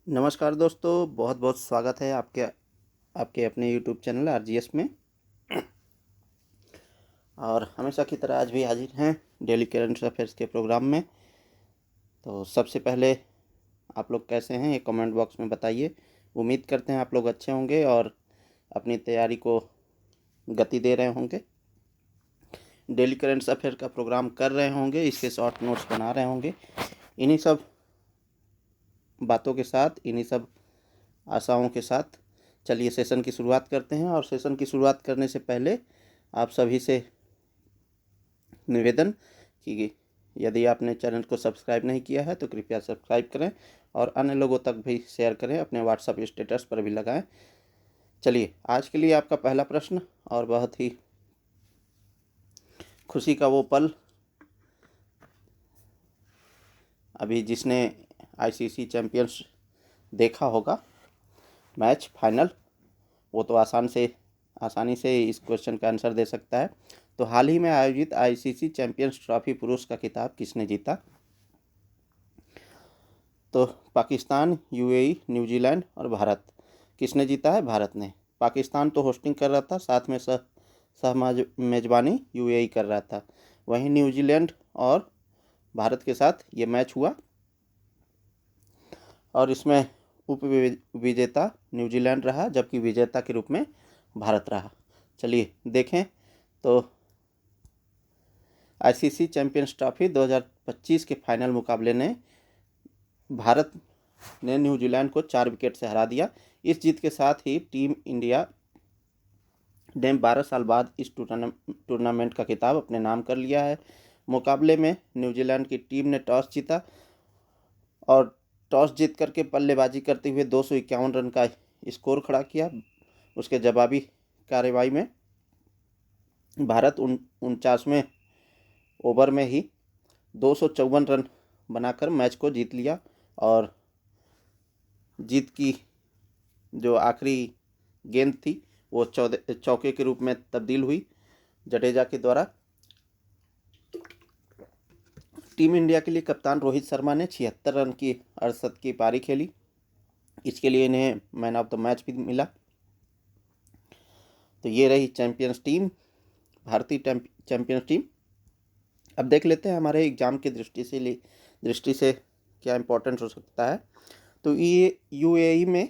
नमस्कार दोस्तों, बहुत बहुत स्वागत है आपके आपके अपने यूट्यूब चैनल आरजीएस में। और हमेशा की तरह आज भी हाजिर हैं डेली करंट अफेयर्स के प्रोग्राम में। तो सबसे पहले आप लोग कैसे हैं ये कमेंट बॉक्स में बताइए। उम्मीद करते हैं आप लोग अच्छे होंगे और अपनी तैयारी को गति दे रहे होंगे, डेली करंट अफेयर का प्रोग्राम कर रहे होंगे, इसके शॉर्ट नोट्स बना रहे होंगे। इन्हीं सब बातों के साथ, इन्हीं सब आशाओं के साथ चलिए सेशन की शुरुआत करते हैं। और सेशन की शुरुआत करने से पहले आप सभी से निवेदन कि यदि आपने चैनल को सब्सक्राइब नहीं किया है तो कृपया सब्सक्राइब करें और अन्य लोगों तक भी शेयर करें, अपने व्हाट्सएप स्टेटस पर भी लगाएं। चलिए आज के लिए आपका पहला प्रश्न, और बहुत ही खुशी का वो पल, अभी जिसने आईसीसी चैंपियंस देखा होगा मैच फाइनल, वो तो आसानी से इस क्वेश्चन का आंसर दे सकता है। तो हाल ही में आयोजित आईसीसी चैंपियंस ट्रॉफी पुरुष का खिताब किसने जीता? तो पाकिस्तान, यूएई, न्यूजीलैंड और भारत। किसने जीता है? भारत ने। पाकिस्तान तो होस्टिंग कर रहा था, साथ में सह मेजबानी यूएई कर रहा था। वहीं न्यूजीलैंड और भारत के साथ ये मैच हुआ और इसमें उप विजेता न्यूजीलैंड रहा, जबकि विजेता के रूप में भारत रहा। चलिए देखें तो आईसीसी चैंपियंस ट्रॉफी 2025 के फाइनल मुकाबले ने भारत ने न्यूजीलैंड को 4 विकेट से हरा दिया। इस जीत के साथ ही टीम इंडिया ने 12 साल बाद इस टूर्नामेंट का खिताब अपने नाम कर लिया है। मुकाबले में न्यूजीलैंड की टीम ने टॉस जीता और टॉस जीत करके बल्लेबाजी करते हुए 251 रन का स्कोर खड़ा किया। उसके जवाबी कार्रवाई में भारत 49वें ओवर में ही 254 रन बनाकर मैच को जीत लिया और जीत की जो आखिरी गेंद थी वो चौके के रूप में तब्दील हुई जडेजा के द्वारा। टीम इंडिया के लिए कप्तान रोहित शर्मा ने 76 रन की अर्धशतकीय पारी खेली। इसके लिए इन्हें मैन ऑफ द मैच भी मिला। तो ये रही चैंपियंस टीम, भारतीय चैंपियंस टीम। अब देख लेते हैं हमारे एग्ज़ाम की दृष्टि से क्या इम्पोर्टेंट हो सकता है। तो ये यूएई में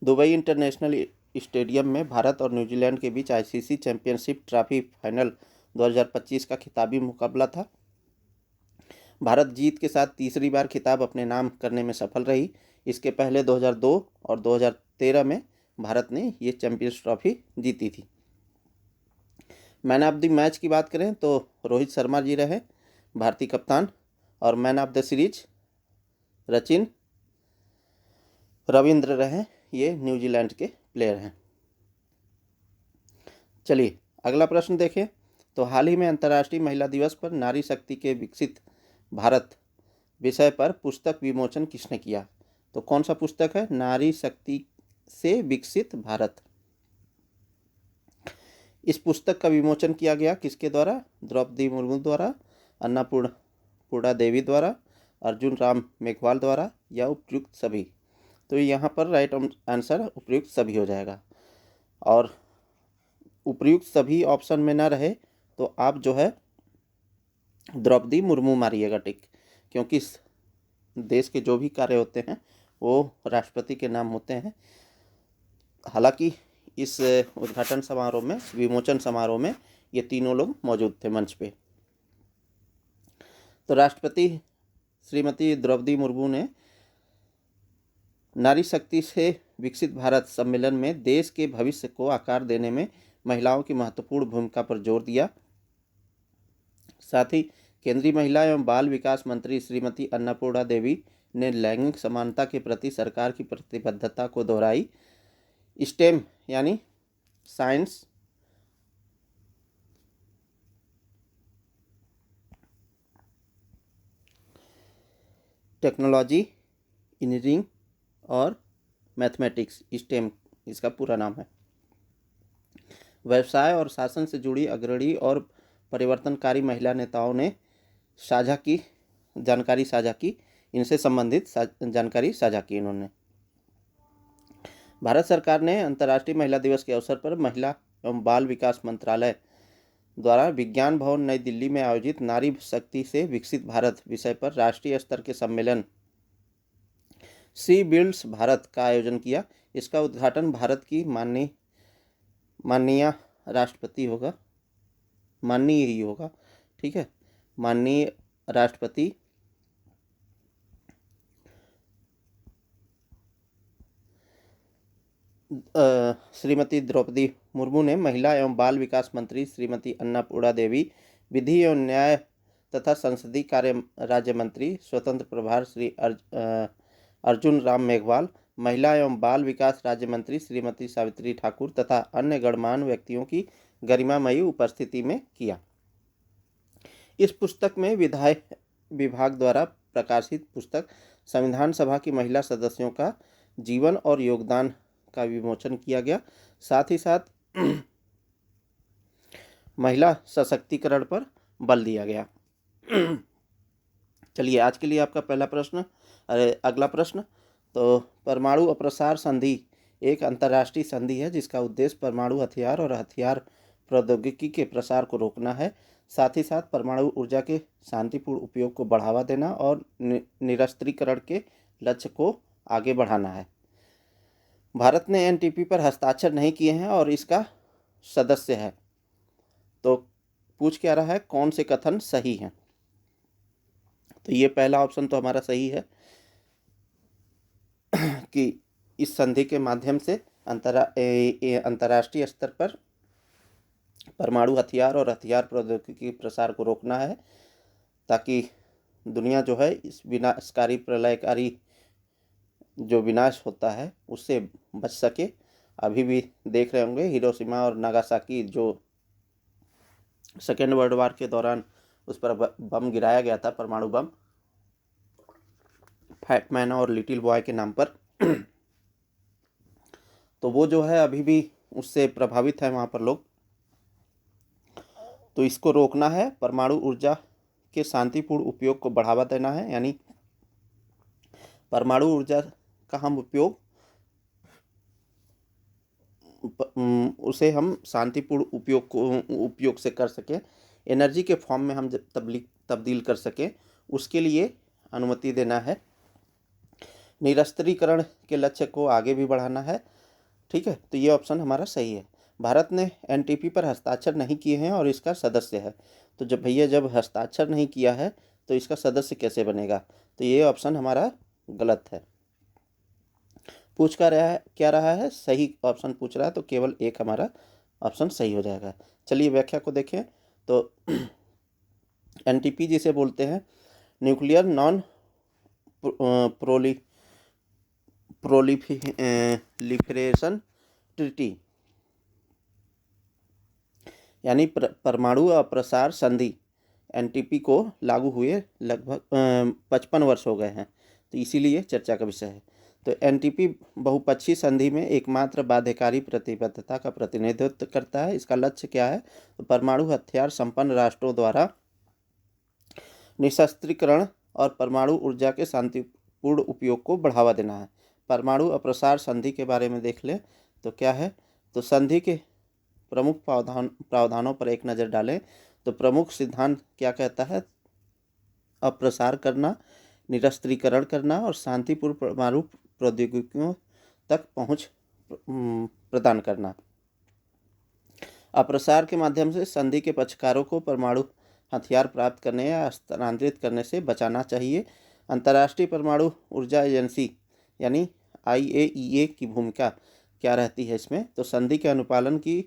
दुबई इंटरनेशनल स्टेडियम में भारत और न्यूजीलैंड के बीच आईसीसी चैंपियनशिप ट्रॉफी फाइनल 2025 का खिताबी मुकाबला था। भारत जीत के साथ तीसरी बार खिताब अपने नाम करने में सफल रही। इसके पहले 2002 और 2013 में भारत ने ये चैंपियंस ट्रॉफी जीती थी। मैन ऑफ द मैच की बात करें तो रोहित शर्मा जी रहे भारतीय कप्तान, और man of the series Sachin Ravindra रहे, ये न्यूजीलैंड के प्लेयर हैं। चलिए अगला प्रश्न देखें। तो हाल ही में अंतर्राष्ट्रीय महिला दिवस पर नारी शक्ति के विकसित भारत विषय पर पुस्तक विमोचन किसने किया? तो कौन सा पुस्तक है? नारी शक्ति से विकसित भारत। इस पुस्तक का विमोचन किया गया किसके द्वारा? द्रौपदी मुर्मू द्वारा, अन्नपूर्णा देवी द्वारा, अर्जुन राम मेघवाल द्वारा, या उपयुक्त सभी। तो यहाँ पर राइट आंसर उपयुक्त सभी हो जाएगा। और उपयुक्त सभी ऑप्शन में ना रहे तो आप जो है द्रौपदी मुर्मू मारिएगा टिक, क्योंकि इस देश के जो भी कार्य होते हैं वो राष्ट्रपति के नाम होते हैं। हालांकि इस उद्घाटन समारोह में, विमोचन समारोह में ये तीनों लोग मौजूद थे मंच पे। तो राष्ट्रपति श्रीमती द्रौपदी मुर्मू ने नारी शक्ति से विकसित भारत सम्मेलन में देश के भविष्य को आकार देने में महिलाओं की महत्वपूर्ण भूमिका पर जोर दिया। साथ ही केंद्रीय महिला एवं बाल विकास मंत्री श्रीमती अन्नपूर्णा देवी ने लैंगिक समानता के प्रति सरकार की प्रतिबद्धता को दोहराई। स्टेम यानी साइंस, टेक्नोलॉजी, इंजीनियरिंग और मैथमेटिक्स, स्टेम इसका पूरा नाम है, व्यवसाय और शासन से जुड़ी अग्रणी और परिवर्तनकारी महिला नेताओं ने जानकारी साझा की। इनसे संबंधित जानकारी साझा की इन्होंने। भारत सरकार ने अंतर्राष्ट्रीय महिला दिवस के अवसर पर महिला एवं बाल विकास मंत्रालय द्वारा विज्ञान भवन नई दिल्ली में आयोजित नारी शक्ति से विकसित भारत विषय पर राष्ट्रीय स्तर के सम्मेलन सी बिल्ड्स भारत का आयोजन किया। इसका उद्घाटन भारत की माननीय राष्ट्रपति होगा, माननीय ही होगा, ठीक है, माननीय राष्ट्रपति श्रीमती द्रौपदी मुर्मू ने महिला एवं बाल विकास मंत्री श्रीमती अन्नपूर्णा देवी, विधि एवं न्याय तथा संसदीय कार्य राज्य मंत्री स्वतंत्र प्रभार श्री अर्जुन राम मेघवाल, महिला एवं बाल विकास राज्य मंत्री श्रीमती सावित्री ठाकुर तथा अन्य गणमान्य व्यक्तियों की गरिमामयी उपस्थिति में किया। इस पुस्तक में विधायी विभाग द्वारा प्रकाशित पुस्तक संविधान सभा की महिला सदस्यों का जीवन और योगदान का विमोचन किया गया। साथ ही साथ महिला सशक्तिकरण पर बल दिया गया। चलिए आज के लिए आपका पहला प्रश्न, अगला प्रश्न, तो परमाणु अप्रसार संधि एक अंतर्राष्ट्रीय संधि है जिसका उद्देश्य परमाणु हथियार और हथियार प्रौद्योगिकी के प्रसार को रोकना है, साथ ही साथ परमाणु ऊर्जा के शांतिपूर्ण उपयोग को बढ़ावा देना और निरस्त्रीकरण के लक्ष्य को आगे बढ़ाना है। भारत ने एनटीपी पर हस्ताक्षर नहीं किए हैं और इसका सदस्य है। तो पूछ क्या रहा है, कौन से कथन सही हैं? तो ये पहला ऑप्शन तो हमारा सही है कि इस संधि के माध्यम से अंतर्राष्ट्रीय स्तर पर परमाणु हथियार और हथियार प्रौद्योगिकी के प्रसार को रोकना है ताकि दुनिया जो है इस विनाशकारी प्रलयकारी जो विनाश होता है उससे बच सके। अभी भी देख रहे होंगे हिरोशिमा और नागासाकी जो सेकेंड वर्ल्ड वार के दौरान उस पर बम गिराया गया था, परमाणु बम, फैटमैन और लिटिल बॉय के नाम पर, तो वो जो है अभी भी उससे प्रभावित है वहाँ पर लोग। तो इसको रोकना है, परमाणु ऊर्जा के शांतिपूर्ण उपयोग को बढ़ावा देना है, यानी परमाणु ऊर्जा का हम उसे हम शांतिपूर्ण उपयोग से कर सकें, एनर्जी के फॉर्म में हम तब्दील कर सकें, उसके लिए अनुमति देना है। निरस्त्रीकरण के लक्ष्य को आगे भी बढ़ाना है। ठीक है, तो ये ऑप्शन हमारा सही है। भारत ने एनटीपी पर हस्ताक्षर नहीं किए हैं और इसका सदस्य है। तो जब हस्ताक्षर नहीं किया है तो इसका सदस्य कैसे बनेगा? तो ये ऑप्शन हमारा गलत है। पूछ क्या रहा है? सही ऑप्शन पूछ रहा है, तो केवल एक हमारा ऑप्शन सही हो जाएगा। चलिए व्याख्या को देखें। तो एनटीपी जिसे बोलते हैं न्यूक्लियर नॉन प्रोलिफरेशन ट्रीटी, यानी परमाणु अप्रसार संधि एनटीपी को लागू हुए लगभग 55 वर्ष हो गए हैं, तो इसीलिए चर्चा का विषय है। तो एनटीपी बहुपक्षीय संधि में एकमात्र बाध्यकारी प्रतिबद्धता का प्रतिनिधित्व करता है। इसका लक्ष्य क्या है? तो परमाणु हथियार संपन्न राष्ट्रों द्वारा निशस्त्रीकरण और परमाणु ऊर्जा के शांतिपूर्ण उपयोग को बढ़ावा देना है। परमाणु अप्रसार संधि के बारे में देख लें तो क्या है? तो संधि के प्रमुख प्रावधानों पर एक नज़र डालें तो प्रमुख सिद्धांत क्या कहता है? अप्रसार करना, निरस्त्रीकरण करना और शांतिपूर्ण परमाणु प्रौद्योगिकियों तक पहुंच प्रदान करना। अप्रसार के माध्यम से संधि के पक्षकारों को परमाणु हथियार प्राप्त करने या हस्तांतरित करने से बचाना चाहिए। अंतर्राष्ट्रीय परमाणु ऊर्जा एजेंसी यानी IAEA की भूमिका क्या रहती है इसमें? तो संधि के अनुपालन की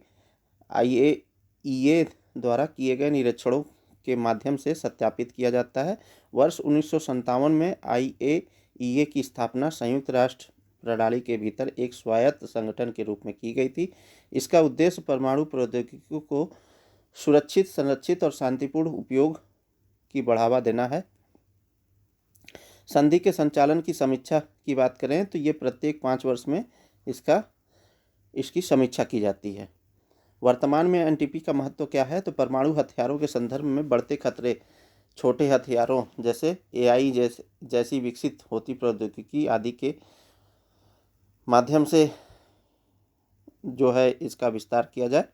IAEA द्वारा किए गए निरीक्षणों के माध्यम से सत्यापित किया जाता है। वर्ष 1957 में IAEA की स्थापना संयुक्त राष्ट्र प्रणाली के भीतर एक स्वायत्त संगठन के रूप में की गई थी। इसका उद्देश्य परमाणु प्रौद्योगिकी को सुरक्षित, संरक्षित और शांतिपूर्ण उपयोग की बढ़ावा देना है। संधि के संचालन की समीक्षा की बात करें तो ये प्रत्येक 5 वर्ष में इसकी समीक्षा की जाती है। वर्तमान में एनटीपी का महत्व क्या है? तो परमाणु हथियारों के संदर्भ में बढ़ते खतरे छोटे हथियारों जैसे एआई जैसी विकसित होती प्रौद्योगिकी आदि के माध्यम से जो है इसका विस्तार किया जाए।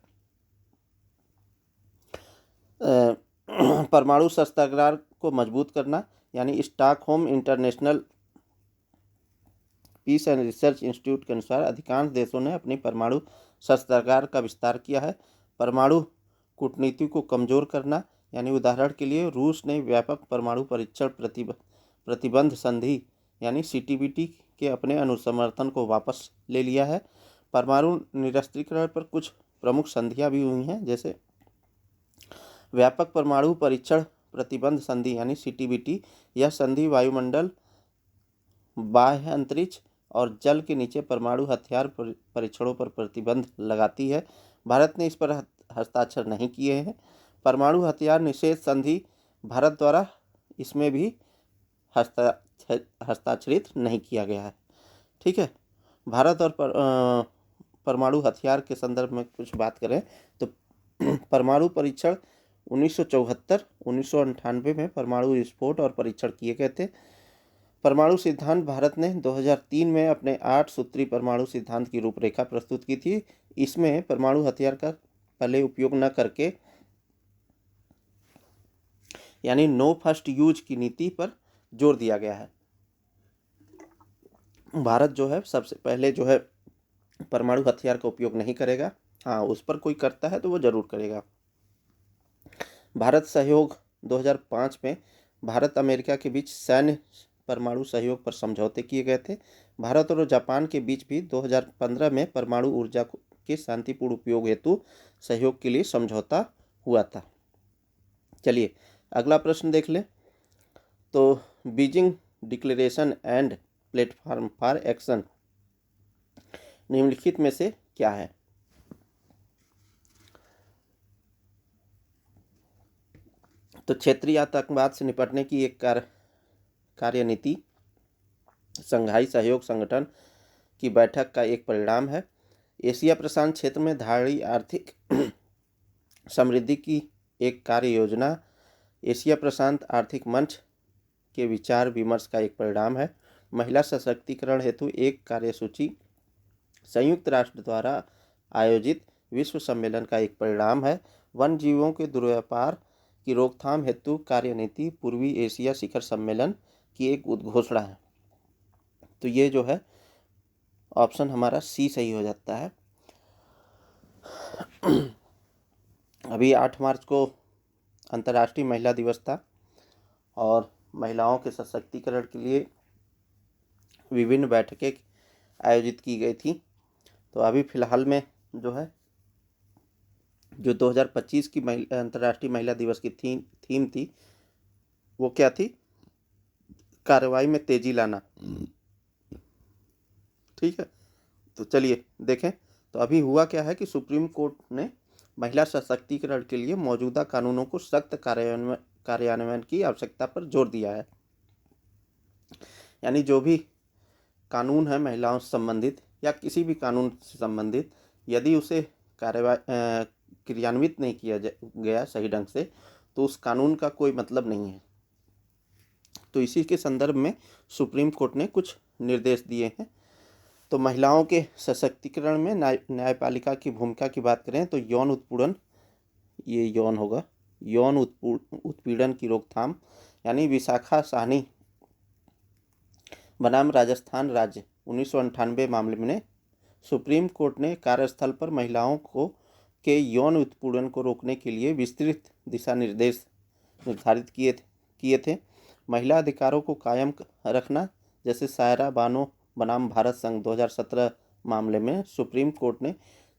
परमाणु शस्त्रागार को मजबूत करना, यानी Stockholm international peace and research institute के अनुसार अधिकांश देशों ने अपनी परमाणु शस्त्रागार का विस्तार किया है। परमाणु कूटनीति को कमजोर करना, यानी उदाहरण के लिए रूस ने व्यापक परमाणु परीक्षण प्रतिबंध संधि यानी सीटीबीटी के अपने अनुसमर्थन को वापस ले लिया है। परमाणु निरस्त्रीकरण पर कुछ प्रमुख संधियां भी हुई हैं, जैसे व्यापक परमाणु परीक्षण प्रतिबंध संधि यानी सीटीबीटी। यह संधि वायुमंडल, बाह्य अंतरिक्ष और जल के नीचे परमाणु हथियार परीक्षणों पर प्रतिबंध लगाती है। भारत ने इस पर हस्ताक्षर नहीं किए हैं। परमाणु हथियार निषेध संधि भारत द्वारा इसमें भी हस्ताक्षरित नहीं किया गया है। ठीक है, भारत और परमाणु हथियार के संदर्भ में कुछ बात करें तो परमाणु परीक्षण 1974, 1998 में परमाणु विस्फोट और परीक्षण किए गए थे। परमाणु सिद्धांत भारत ने 2003 में अपने 8 सूत्री परमाणु सिद्धांत की रूपरेखा प्रस्तुत की थी। इसमें परमाणु हथियार का पहले उपयोग न करके यानी नो फर्स्ट यूज की नीति पर जोर दिया गया है। भारत जो है सबसे पहले जो है परमाणु हथियार का उपयोग नहीं करेगा। हाँ, उस पर कोई करता है तो वो जरूर करेगा। भारत सहयोग 2005 में भारत अमेरिका के बीच सैन्य परमाणु सहयोग पर समझौते किए गए थे। भारत और जापान के बीच भी 2015 में परमाणु ऊर्जा के शांतिपूर्ण उपयोग हेतु सहयोग के लिए समझौता हुआ था। चलिए अगला प्रश्न देख लें। तो Beijing declaration and platform for action निम्नलिखित में से क्या है? तो क्षेत्रीय आतंकवाद से निपटने की एक कार्यनीति संघाई सहयोग संगठन की बैठक का एक परिणाम है। एशिया प्रशांत क्षेत्र में धारणी आर्थिक समृद्धि की एक कार्य योजना एशिया प्रशांत आर्थिक मंच के विचार विमर्श का एक परिणाम है। महिला सशक्तिकरण हेतु एक कार्यसूची संयुक्त राष्ट्र द्वारा आयोजित विश्व सम्मेलन का एक परिणाम है। वन जीवों के दुर्व्यापार की रोकथाम हेतु कार्यनीति पूर्वी एशिया शिखर सम्मेलन की एक उद्घोषणा है। तो ये जो है ऑप्शन हमारा सी सही हो जाता है। अभी 8 मार्च को अंतर्राष्ट्रीय महिला दिवस था और महिलाओं के सशक्तिकरण के लिए विभिन्न बैठकें आयोजित की गई थी। तो अभी फिलहाल में जो है जो 2025 की अंतर्राष्ट्रीय महिला दिवस की थीम थी वो क्या थी? कार्रवाई में तेजी लाना। ठीक है, तो चलिए देखें। तो अभी हुआ क्या है कि सुप्रीम कोर्ट ने महिला सशक्तिकरण के लिए मौजूदा कानूनों को सख्त कार्यान्वयन की आवश्यकता पर जोर दिया है। यानी जो भी कानून है महिलाओं से संबंधित या किसी भी कानून से संबंधित, यदि उसे क्रियान्वित नहीं किया गया सही ढंग से तो उस कानून का कोई मतलब नहीं है। तो इसी के संदर्भ में सुप्रीम कोर्ट ने कुछ निर्देश दिए हैं। तो महिलाओं के सशक्तिकरण में न्यायपालिका की भूमिका की बात करें तो यौन उत्पीड़न, ये यौन होगा, यौन उत्पीड़न की रोकथाम यानी विशाखा साहनी बनाम राजस्थान राज्य 1998 मामले में सुप्रीम कोर्ट ने कार्यस्थल पर महिलाओं के यौन उत्पीड़न को रोकने के लिए विस्तृत दिशा निर्देश निर्धारित किए थे। महिला अधिकारों को कायम रखना, जैसे सायरा बानो बनाम भारत संघ 2017 मामले में सुप्रीम कोर्ट ने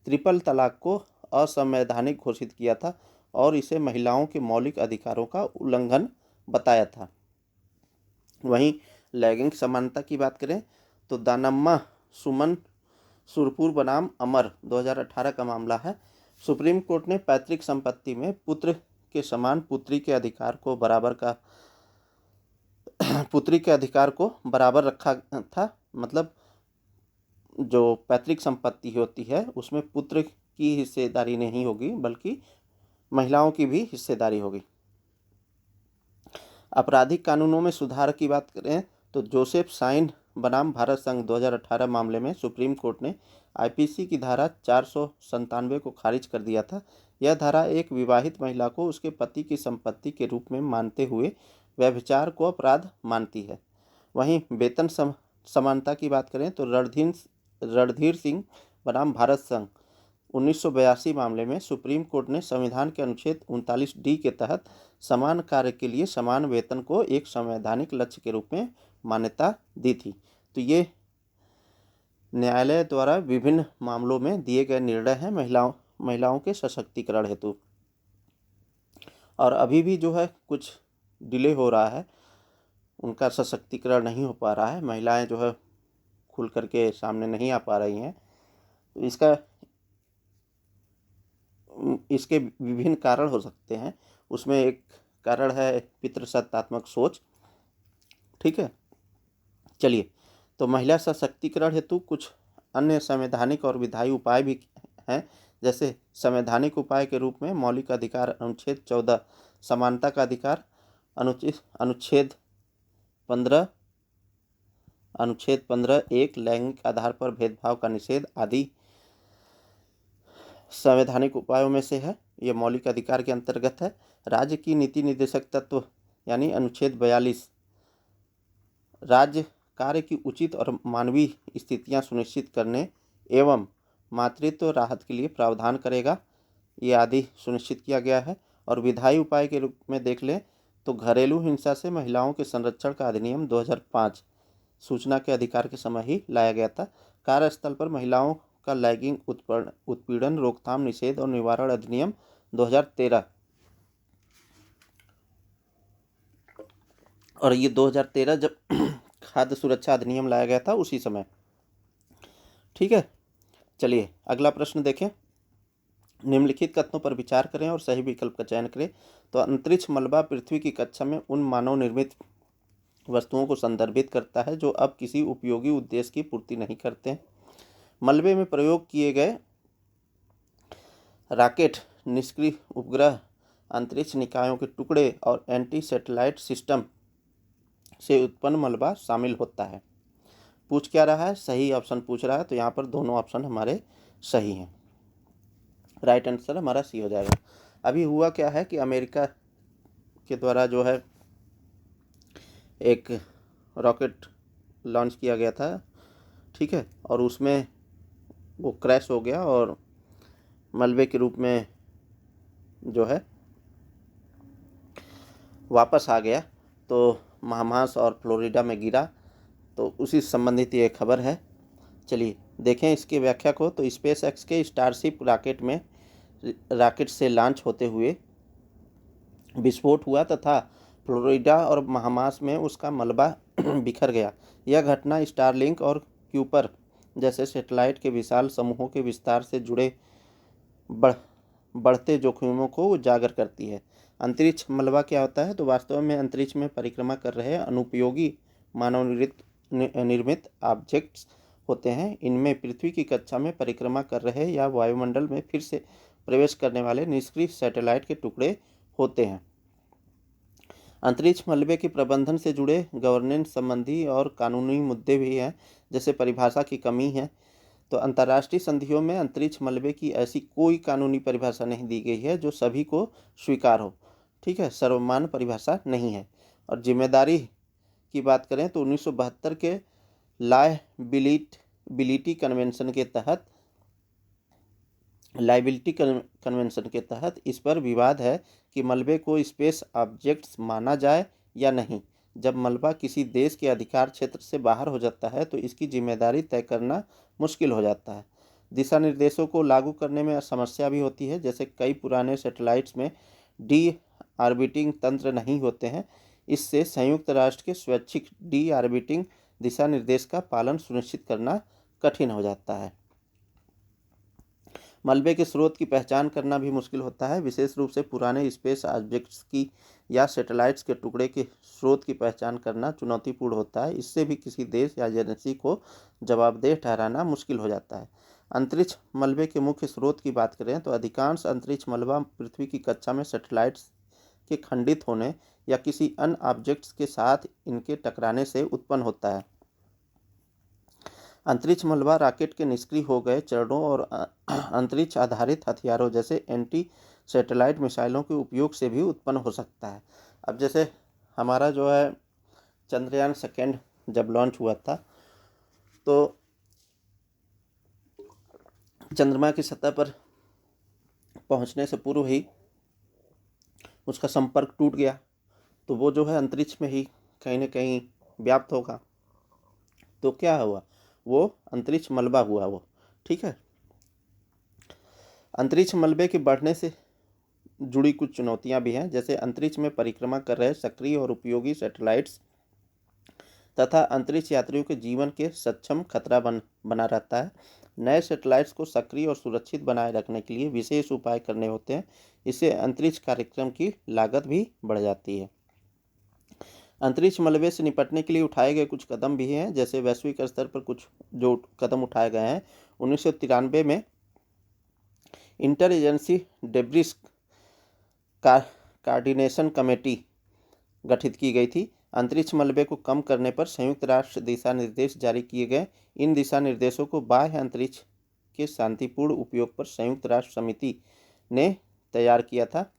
ट्रिपल तलाक को असंवैधानिक घोषित किया था और इसे महिलाओं के मौलिक अधिकारों का उल्लंघन बताया था। वहीं लैंगिक समानता की बात करें तो दानम्मा सुमन सुरपुर बनाम अमर 2018 का मामला है। सुप्रीम कोर्ट ने पैतृक संपत्ति में पुत्र के समान पुत्री के अधिकार को बराबर रखा था। मतलब जो पैतृक संपत्ति होती है उसमें पुत्र की हिस्सेदारी नहीं होगी बल्कि महिलाओं की भी हिस्सेदारी होगी। आपराधिक कानूनों में सुधार की बात करें तो जोसेफ साइन बनाम भारत संघ 2018 मामले में सुप्रीम कोर्ट ने आईपीसी की धारा 497 को खारिज कर दिया था। यह धारा एक विवाहित महिला को उसके पति की संपत्ति के रूप में मानते हुए व्यभिचार को अपराध मानती है। वहीं वेतन समानता की बात करें तो रणधीर सिंह बनाम भारत संघ 1982 मामले में सुप्रीम कोर्ट ने संविधान के अनुच्छेद 39D के तहत समान कार्य के लिए समान वेतन को एक संवैधानिक लक्ष्य के रूप में मान्यता दी थी। तो ये न्यायालय द्वारा विभिन्न मामलों में दिए गए निर्णय हैं महिलाओं के सशक्तिकरण हेतु। और अभी भी जो है कुछ डिले हो रहा है, उनका सशक्तिकरण नहीं हो पा रहा है, महिलाएं जो है खुल करके सामने नहीं आ पा रही हैं। तो इसके विभिन्न कारण हो सकते हैं। उसमें एक कारण है पितृसत्तात्मक सोच। ठीक है, चलिए, तो महिला सशक्तिकरण हेतु कुछ अन्य संवैधानिक और विधायी उपाय भी हैं। जैसे संवैधानिक उपाय के रूप में मौलिक अधिकार अनुच्छेद 14 समानता का अधिकार, अनुच्छेद 15 एक लैंगिक आधार पर भेदभाव का निषेध आदि संवैधानिक उपायों में से है। ये मौलिक अधिकार के अंतर्गत है। राज्य की नीति निर्देशक तत्व यानी अनुच्छेद 42 राज्य कार्य की उचित और मानवीय स्थितियां सुनिश्चित करने एवं मातृत्व राहत के लिए प्रावधान करेगा, ये आदि सुनिश्चित किया गया है। और विधायी उपाय के रूप में देख लें तो घरेलू हिंसा से महिलाओं के संरक्षण का अधिनियम 2005 सूचना के अधिकार के समय ही लाया गया था। कार्यस्थल पर महिलाओं का लैंगिक उत्पीड़न रोकथाम निषेध और निवारण अधिनियम 2013, और ये 2013 जब खाद्य सुरक्षा अधिनियम लाया गया था उसी समय। ठीक है, चलिए अगला प्रश्न देखें। निम्नलिखित कथनों पर विचार करें और सही विकल्प का चयन करें। तो अंतरिक्ष मलबा पृथ्वी की कक्षा में उन मानव निर्मित वस्तुओं को संदर्भित करता है जो अब किसी उपयोगी उद्देश्य की पूर्ति नहीं करते हैं। मलबे में प्रयोग किए गए रॉकेट, निष्क्रिय उपग्रह, अंतरिक्ष निकायों के टुकड़े और एंटी सैटेलाइट सिस्टम से उत्पन्न मलबा शामिल होता है। पूछ क्या रहा है? सही ऑप्शन पूछ रहा है, तो यहाँ पर दोनों ऑप्शन हमारे सही हैं। राइट आंसर हमारा सी हो जाएगा। अभी हुआ क्या है कि अमेरिका के द्वारा जो है एक रॉकेट लॉन्च किया गया था, ठीक है, और उसमें वो क्रैश हो गया और मलबे के रूप में जो है वापस आ गया, तो महामास और फ्लोरिडा में गिरा। तो उसी संबंधित ये खबर है। चलिए देखें इसकी व्याख्या को। तो स्पेस एक्स के स्टारशिप रॉकेट से लॉन्च होते हुए विस्फोट हुआ तथा फ्लोरिडा और महामास में उसका मलबा बिखर गया। यह घटना स्टारलिंक और क्यूपर जैसे सैटेलाइट के विशाल समूहों के विस्तार से जुड़े बढ़ते जोखिमों को उजागर करती है। अंतरिक्ष मलबा क्या होता है? तो वास्तव में अंतरिक्ष में परिक्रमा कर रहे अनुपयोगी मानव निर्मित ऑब्जेक्ट्स होते हैं। इनमें पृथ्वी की कक्षा में परिक्रमा कर रहे या वायुमंडल में फिर से प्रवेश करने वाले निष्क्रिय सैटेलाइट के टुकड़े होते हैं। अंतरिक्ष मलबे के प्रबंधन से जुड़े गवर्नेंस संबंधी और कानूनी मुद्दे भी हैं, जैसे परिभाषा की कमी है। तो अंतर्राष्ट्रीय संधियों में अंतरिक्ष मलबे की ऐसी कोई कानूनी परिभाषा नहीं दी गई है जो सभी को स्वीकार हो। ठीक है, सर्वमान्य परिभाषा नहीं है। और जिम्मेदारी की बात करें तो 1972 के लायबिलिटी कन्वेंशन के तहत इस पर विवाद है कि मलबे को स्पेस ऑब्जेक्ट्स माना जाए या नहीं। जब मलबा किसी देश के अधिकार क्षेत्र से बाहर हो जाता है तो इसकी जिम्मेदारी तय करना मुश्किल हो जाता है। दिशा निर्देशों को लागू करने में समस्या भी होती है, जैसे कई पुराने सैटेलाइट्स में डी ऑर्बिटिंग तंत्र नहीं होते हैं। इससे संयुक्त राष्ट्र के स्वैच्छिक डी ऑर्बिटिंग दिशा निर्देश का पालन सुनिश्चित करना कठिन हो जाता है। मलबे के स्रोत की पहचान करना भी मुश्किल होता है, विशेष रूप से पुराने स्पेस ऑब्जेक्ट्स की या सैटेलाइट्स के टुकड़े के स्रोत की पहचान करना चुनौतीपूर्ण होता है। इससे भी किसी देश या एजेंसी को जवाबदेह ठहराना मुश्किल हो जाता है। अंतरिक्ष मलबे के मुख्य स्रोत की बात करें तो अधिकांश अंतरिक्ष मलबा पृथ्वी की कक्षा में सैटेलाइट्स के खंडित होने या किसी अन्य ऑब्जेक्ट्स के साथ इनके टकराने से उत्पन्न होता है। अंतरिक्ष मलबा रॉकेट के निष्क्रिय हो गए चरणों और अंतरिक्ष आधारित हथियारों जैसे एंटी सैटेलाइट मिसाइलों के उपयोग से भी उत्पन्न हो सकता है। अब जैसे हमारा जो है चंद्रयान सेकेंड जब लॉन्च हुआ था तो चंद्रमा की सतह पर पहुंचने से पूर्व ही उसका संपर्क टूट गया, तो वो जो है अंतरिक्ष में ही कहीं न कहीं व्याप्त होगा। तो क्या हुआ, वो अंतरिक्ष मलबा हुआ वो, ठीक है। अंतरिक्ष मलबे के बढ़ने से जुड़ी कुछ चुनौतियां भी हैं, जैसे अंतरिक्ष में परिक्रमा कर रहे सक्रिय और उपयोगी सैटेलाइट्स तथा अंतरिक्ष यात्रियों के जीवन के सक्षम खतरा बना रहता है। नए सैटेलाइट्स को सक्रिय और सुरक्षित बनाए रखने के लिए विशेष उपाय करने होते हैं। इससे अंतरिक्ष कार्यक्रम की लागत भी बढ़ जाती है। अंतरिक्ष मलबे से निपटने के लिए उठाए गए कुछ कदम भी हैं, जैसे वैश्विक स्तर पर कुछ जो कदम उठाए गए हैं। 1993 में inter agency debris coordination committee गठित की गई थी। अंतरिक्ष मलबे को कम करने पर संयुक्त राष्ट्र दिशा निर्देश जारी किए गए। इन दिशा निर्देशों को बाह्य अंतरिक्ष के शांतिपूर्ण उपयोग पर संयुक्त राष्ट्र समिति ने तैयार किया था।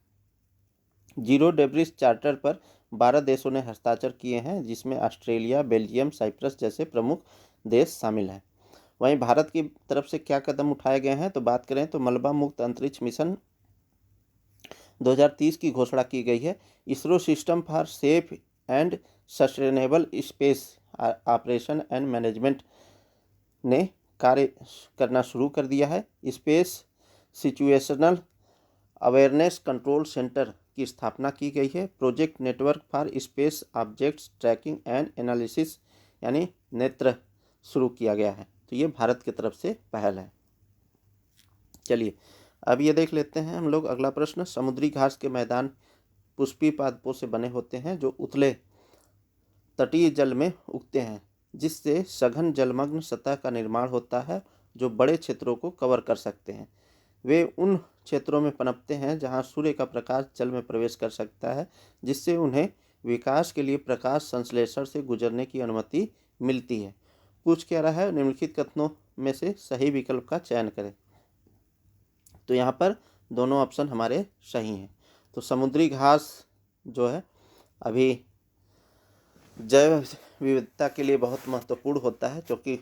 जीरो डेब्रिस चार्टर पर 12 देशों ने हस्ताक्षर किए हैं, जिसमें ऑस्ट्रेलिया, बेल्जियम, साइप्रस जैसे प्रमुख देश शामिल हैं। वहीं भारत की तरफ से क्या कदम उठाए गए हैं तो बात करें तो मलबा मुक्त अंतरिक्ष मिशन 2030 की घोषणा की गई है। ISRO system for safe and sustainable space operation and management ने कार्य करना शुरू कर दिया है। Space situational awareness control centre की स्थापना की गई है। Project network for space objects tracking and analysis यानी नेत्र शुरू किया गया है। तो ये भारत की तरफ से पहल है। चलिए अब ये देख लेते हैं हम लोग अगला प्रश्न। समुद्री घास के मैदान पुष्पीय पादपों से बने होते हैं जो उथले तटीय जल में उगते हैं, जिससे सघन जलमग्न सतह का निर्माण होता है जो बड़े क्षेत्रों को कवर कर सकते हैं। वे उन क्षेत्रों में पनपते हैं जहां सूर्य का प्रकाश जल में प्रवेश कर सकता है, जिससे उन्हें विकास के लिए प्रकाश संश्लेषण से गुजरने की अनुमति मिलती है। पूछ क्या रहा है, निम्नलिखित कथनों में से सही विकल्प का चयन करें। तो यहाँ पर दोनों ऑप्शन हमारे सही हैं। तो समुद्री घास जो है अभी जैव विविधता के लिए बहुत महत्वपूर्ण होता है, क्योंकि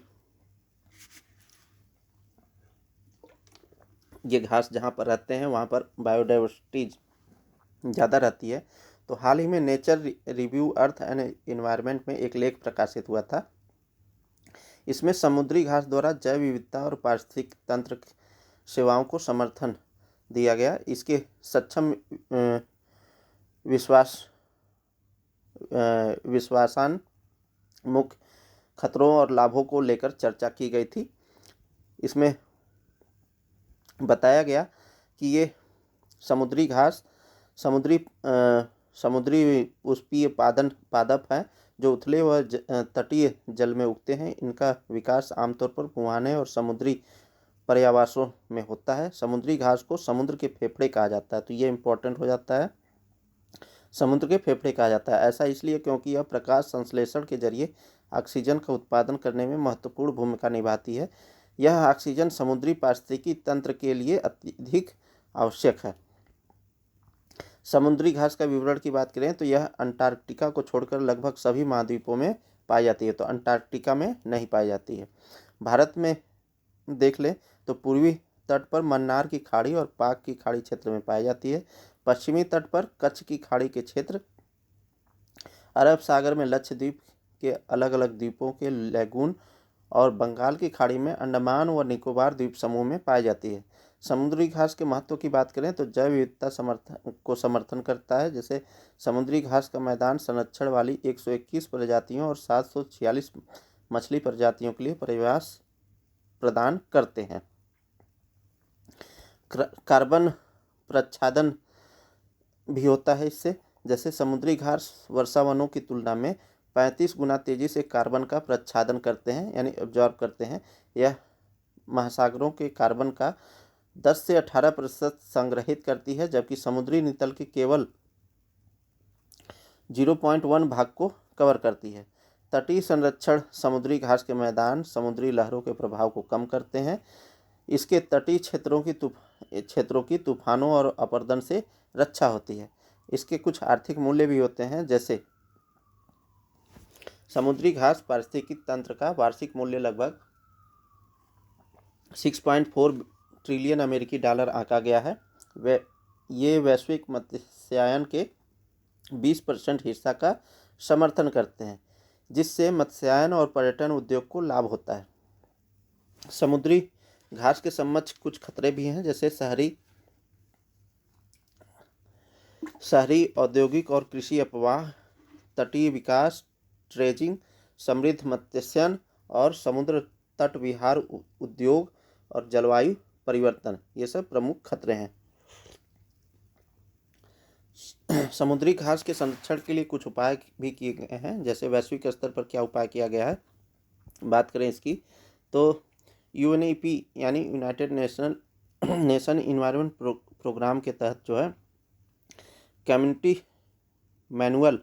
ये घास जहाँ पर रहते हैं वहाँ पर बायोडाइवर्सिटी ज़्यादा रहती है। तो हाल ही में nature review earth and environment में एक लेख प्रकाशित हुआ था। इसमें समुद्री घास द्वारा जैव विविधता और पारिस्थितिक तंत्र सेवाओं को समर्थन दिया गया। इसके सक्षम विश्वासान मुख्य खतरों और लाभों को लेकर चर्चा की गई थी। इसमें बताया गया कि ये समुद्री घास समुद्री पुष्पीय पादप हैं जो उथले व तटीय जल में उगते हैं। इनका विकास आमतौर पर मुहाने और समुद्री पर्यावासों में होता है। समुद्री घास को समुद्र के फेफड़े कहा जाता है। तो ये इम्पोर्टेंट हो जाता है, समुद्र के फेफड़े कहा जाता है। ऐसा इसलिए क्योंकि यह प्रकाश संश्लेषण के जरिए ऑक्सीजन का उत्पादन करने में महत्वपूर्ण भूमिका निभाती है। यह ऑक्सीजन समुद्री पारिस्थितिकी तंत्र के लिए अत्यधिक आवश्यक है। समुद्री घास का विवरण की बात करें तो यह अंटार्कटिका को छोड़कर लगभग सभी महाद्वीपों में पाई जाती है। तो अंटार्कटिका में नहीं पाई जाती है। भारत में देख लें तो पूर्वी तट पर मन्नार की खाड़ी और पाक की खाड़ी क्षेत्र में पाई जाती है। पश्चिमी तट पर कच्छ की खाड़ी के क्षेत्र, अरब सागर में लक्षद्वीप के अलग अलग द्वीपों के लैगून और बंगाल की खाड़ी में अंडमान व निकोबार द्वीप समूह में पाई जाती है। समुद्री घास के महत्व की बात करें तो जैव विविधता समर्थन करता है। जैसे समुद्री घास का मैदान संरक्षण वाली 121 प्रजातियों और 746 मछली प्रजातियों के लिए परिवेश प्रदान करते हैं। कार्बन प्रच्छादन भी होता है इससे। जैसे समुद्री घास वर्षावनों की तुलना में 35 गुना तेजी से कार्बन का प्रच्छादन करते हैं, यानी एब्जॉर्ब करते हैं। यह महासागरों के कार्बन का 10 से 18% संग्रहित करती है, जबकि समुद्री नितल के केवल 0.1 भाग को कवर करती है। तटीय संरक्षण समुद्री घास के मैदान समुद्री लहरों के प्रभाव को कम करते हैं। इसके तटीय क्षेत्रों की तूफानों और अपरदन से रक्षा होती है। इसके कुछ आर्थिक मूल्य भी होते हैं, जैसे समुद्री घास पारिस्थितिकी तंत्र का वार्षिक मूल्य लगभग 6.4 ट्रिलियन अमेरिकी डॉलर आंका गया है। ये वैश्विक मत्स्यायन के 20% हिस्सा का समर्थन करते हैं, जिससे मत्स्यायन और पर्यटन उद्योग को लाभ होता है। समुद्री घास के समक्ष कुछ खतरे भी हैं, जैसे शहरी औद्योगिक और कृषि अपवाह, तटीय विकास, ड्रेजिंग, समृद्ध मत्स्यन और समुद्र तट विहार उद्योग और जलवायु परिवर्तन, ये सब प्रमुख खतरे हैं। समुद्री घास के संरक्षण के लिए कुछ उपाय भी किए गए हैं, जैसे वैश्विक स्तर पर क्या उपाय किया गया है। बात करें इसकी तो UNEP यानी यूनाइटेड नेशन इन्वायरमेंट प्रोग्राम के तहत जो है कम्युनिटी मैनुअल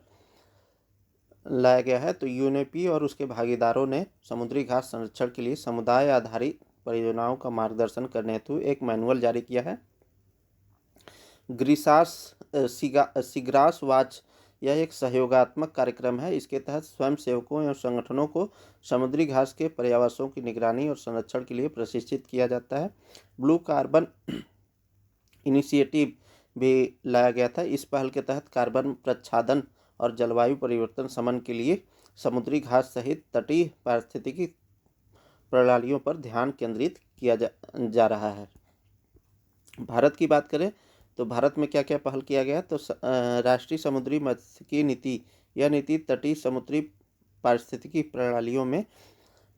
लाया गया है। तो UNEP और उसके भागीदारों ने समुद्री घास संरक्षण के लिए समुदाय आधारित परियोजनाओं का मार्गदर्शन करने हेतु एक मैनुअल जारी किया है। सीग्रास वॉच यह एक सहयोगात्मक कार्यक्रम है। इसके तहत स्वयं सेवकों एवं संगठनों को समुद्री घास के पर्यावरणों की निगरानी और संरक्षण के लिए प्रशिक्षित किया जाता है। ब्लू कार्बन इनिशिएटिव भी लाया गया था। इस पहल के तहत कार्बन प्रच्छादन और जलवायु परिवर्तन शमन के लिए समुद्री घास सहित तटीय पारिस्थितिकी प्रणालियों पर ध्यान केंद्रित किया जा रहा है। भारत की बात करें तो भारत में क्या क्या पहल किया गया, तो राष्ट्रीय समुद्री मात्स्यिकी नीति, यह नीति तटीय समुद्री पारिस्थितिकी प्रणालियों में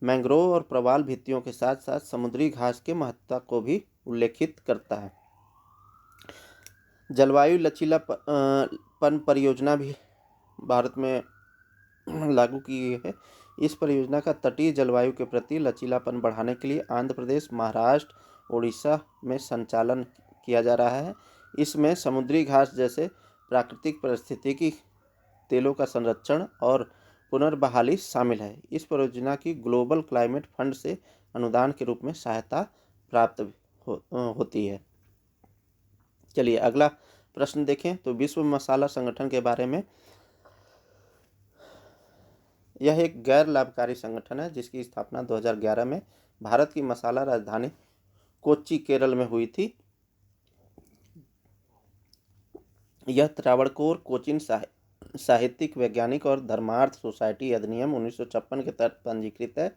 मैंग्रोव और प्रवाल भित्तियों के साथ साथ समुद्री घास के महत्व को भी उल्लेखित करता है। जलवायु लचीलापन परियोजना भी भारत में लागू की गई है। इस परियोजना का तटीय जलवायु के प्रति लचीलापन बढ़ाने के लिए आंध्र प्रदेश, महाराष्ट्र, उड़ीसा में संचालन किया जा रहा है। इसमें समुद्री घास जैसे प्राकृतिक पारिस्थितिकी तेलों का संरक्षण और पुनर्बहाली शामिल है। इस परियोजना की ग्लोबल क्लाइमेट फंड से अनुदान के रूप में सहायता प्राप्त होती है। चलिए अगला प्रश्न देखें तो विश्व मसाला संगठन के बारे में। यह एक गैर लाभकारी संगठन है जिसकी स्थापना 2011 में भारत की मसाला राजधानी कोच्चि, केरल में हुई थी। यह त्रावणकोर कोचीन साहित्यिक, वैज्ञानिक और धर्मार्थ सोसाइटी अधिनियम 1956 के तहत पंजीकृत है।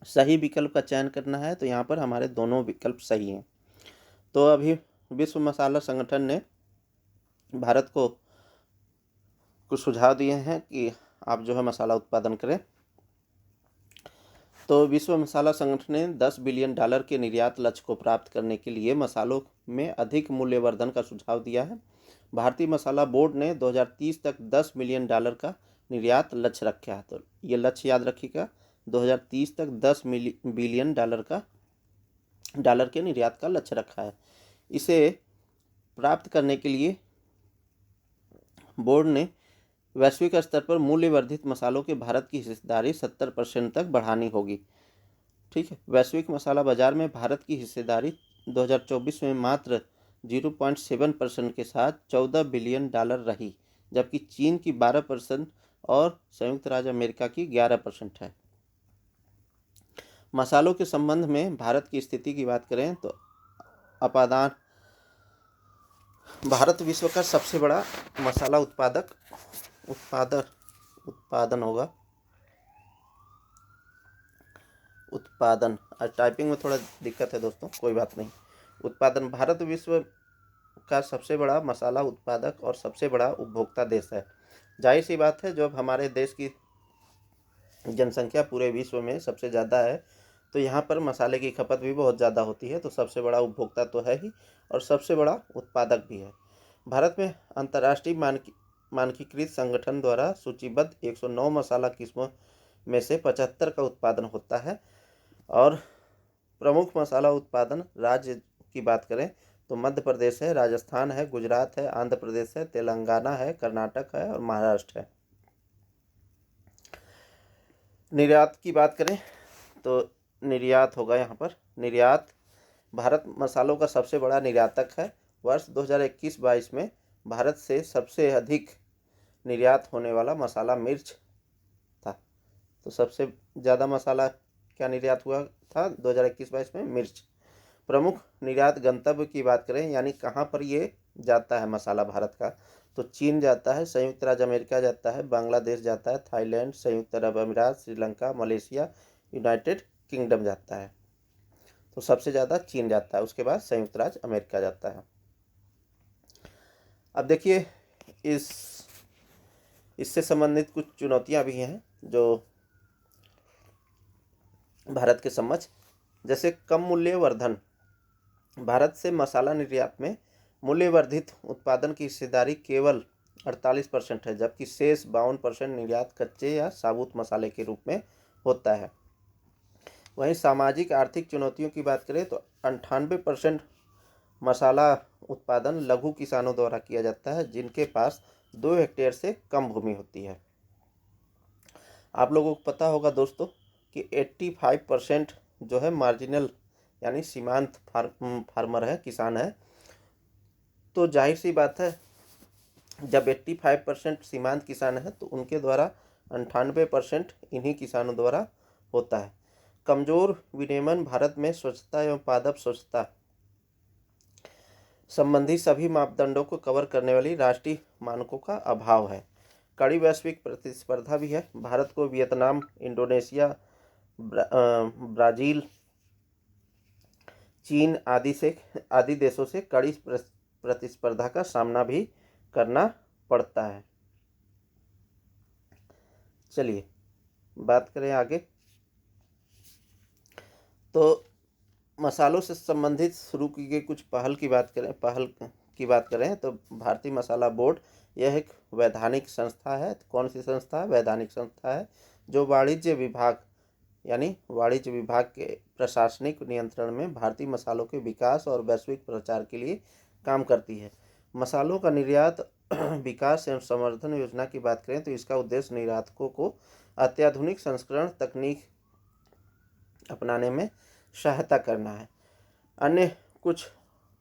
सही विकल्प का चयन करना है, तो यहाँ पर हमारे दोनों विकल्प सही हैं। तो अभी विश्व मसाला संगठन ने भारत को कुछ सुझाव दिए हैं कि आप जो है मसाला उत्पादन करें। तो विश्व मसाला संगठन ने $10 बिलियन के निर्यात लक्ष्य को प्राप्त करने के लिए मसालों में अधिक मूल्यवर्धन का सुझाव दिया है। भारतीय मसाला बोर्ड ने 2030 तक $10 मिलियन का निर्यात लक्ष्य रखा है। तो ये लक्ष्य याद रखिएगा, 2030 तक $10 बिलियन के निर्यात का लक्ष्य रखा है। इसे प्राप्त करने के लिए बोर्ड ने वैश्विक स्तर पर मूल्यवर्धित मसालों के भारत की हिस्सेदारी 70% तक बढ़ानी होगी। ठीक है, वैश्विक मसाला बाजार में भारत की हिस्सेदारी 2024 में मात्र 0.7% के साथ $14 बिलियन रही, जबकि चीन की 12% और संयुक्त राज्य अमेरिका की 11% है। मसालों के संबंध में भारत की स्थिति की बात करें तो अपादान, भारत विश्व का सबसे बड़ा मसाला उत्पादन टाइपिंग में थोड़ा दिक्कत है दोस्तों, कोई बात नहीं। भारत विश्व का सबसे बड़ा मसाला उत्पादक और सबसे बड़ा उपभोक्ता देश है। जाहिर सी बात है, जब हमारे देश की जनसंख्या पूरे विश्व में सबसे ज़्यादा है तो यहाँ पर मसाले की खपत भी बहुत ज़्यादा होती है। तो सबसे बड़ा उपभोक्ता तो है ही और सबसे बड़ा उत्पादक भी है। भारत में अंतर्राष्ट्रीय मानकीकृत संगठन द्वारा सूचीबद्ध 109 मसाला किस्मों में से 75 का उत्पादन होता है। और प्रमुख मसाला उत्पादन राज्य की बात करें तो मध्य प्रदेश है, राजस्थान है, गुजरात है, आंध्र प्रदेश है, तेलंगाना है, कर्नाटक है और महाराष्ट्र है। निर्यात की बात करें तो निर्यात होगा यहाँ पर। निर्यात, भारत मसालों का सबसे बड़ा निर्यातक है। वर्ष 2021-22 में भारत से सबसे अधिक निर्यात होने वाला मसाला मिर्च था। तो सबसे ज़्यादा मसाला क्या निर्यात हुआ था 2021-22 में? मिर्च। प्रमुख निर्यात गंतव्य की बात करें, यानी कहाँ पर ये जाता है मसाला भारत का, तो चीन जाता है, संयुक्त राज्य अमेरिका जाता है, बांग्लादेश जाता है, थाईलैंड, संयुक्त अरब अमीरात, श्रीलंका, मलेशिया, यूनाइटेड किंगडम जाता है। तो सबसे ज़्यादा चीन जाता है, उसके बाद संयुक्त राज्य अमेरिका जाता है। अब देखिए इससे संबंधित कुछ चुनौतियां भी हैं जो भारत के समक्ष, जैसे कम मूल्य वर्धन। भारत से मसाला निर्यात में मूल्यवर्धित उत्पादन की हिस्सेदारी केवल 48% है, जबकि शेष 52% निर्यात कच्चे या साबुत मसाले के रूप में होता है। वहीं सामाजिक आर्थिक चुनौतियों की बात करें तो 98% मसाला उत्पादन लघु किसानों द्वारा किया जाता है, जिनके पास 2 हेक्टेयर से कम भूमि होती है। आप लोगों को पता होगा दोस्तों कि 85% जो है मार्जिनल यानी सीमांत फार्मर है, किसान है। तो जाहिर सी बात है, जब 85% सीमांत किसान है तो उनके द्वारा 98% इन्हीं किसानों द्वारा होता है। कमजोर विनियमन, भारत में स्वच्छता एवं पादप स्वच्छता संबंधी सभी मापदंडों को कवर करने वाली राष्ट्रीय मानकों का अभाव है। कड़ी वैश्विक प्रतिस्पर्धा भी है। भारत को वियतनाम, इंडोनेशिया, ब्राज़ील, चीन आदि देशों से कड़ी प्रतिस्पर्धा का सामना भी करना पड़ता है। चलिए बात करें आगे। तो मसालों से संबंधित शुरू की गई कुछ पहल की बात करें तो भारतीय मसाला बोर्ड, यह एक वैधानिक संस्था है। कौन सी संस्था है? वैधानिक संस्था है, जो वाणिज्य विभाग के प्रशासनिक नियंत्रण में भारतीय मसालों के विकास और वैश्विक प्रचार के लिए काम करती है। मसालों का निर्यात विकास एवं संवर्धन योजना की बात करें तो इसका उद्देश्य निर्यातकों को अत्याधुनिक संस्करण तकनीक अपनाने में सहायता करना है। अन्य कुछ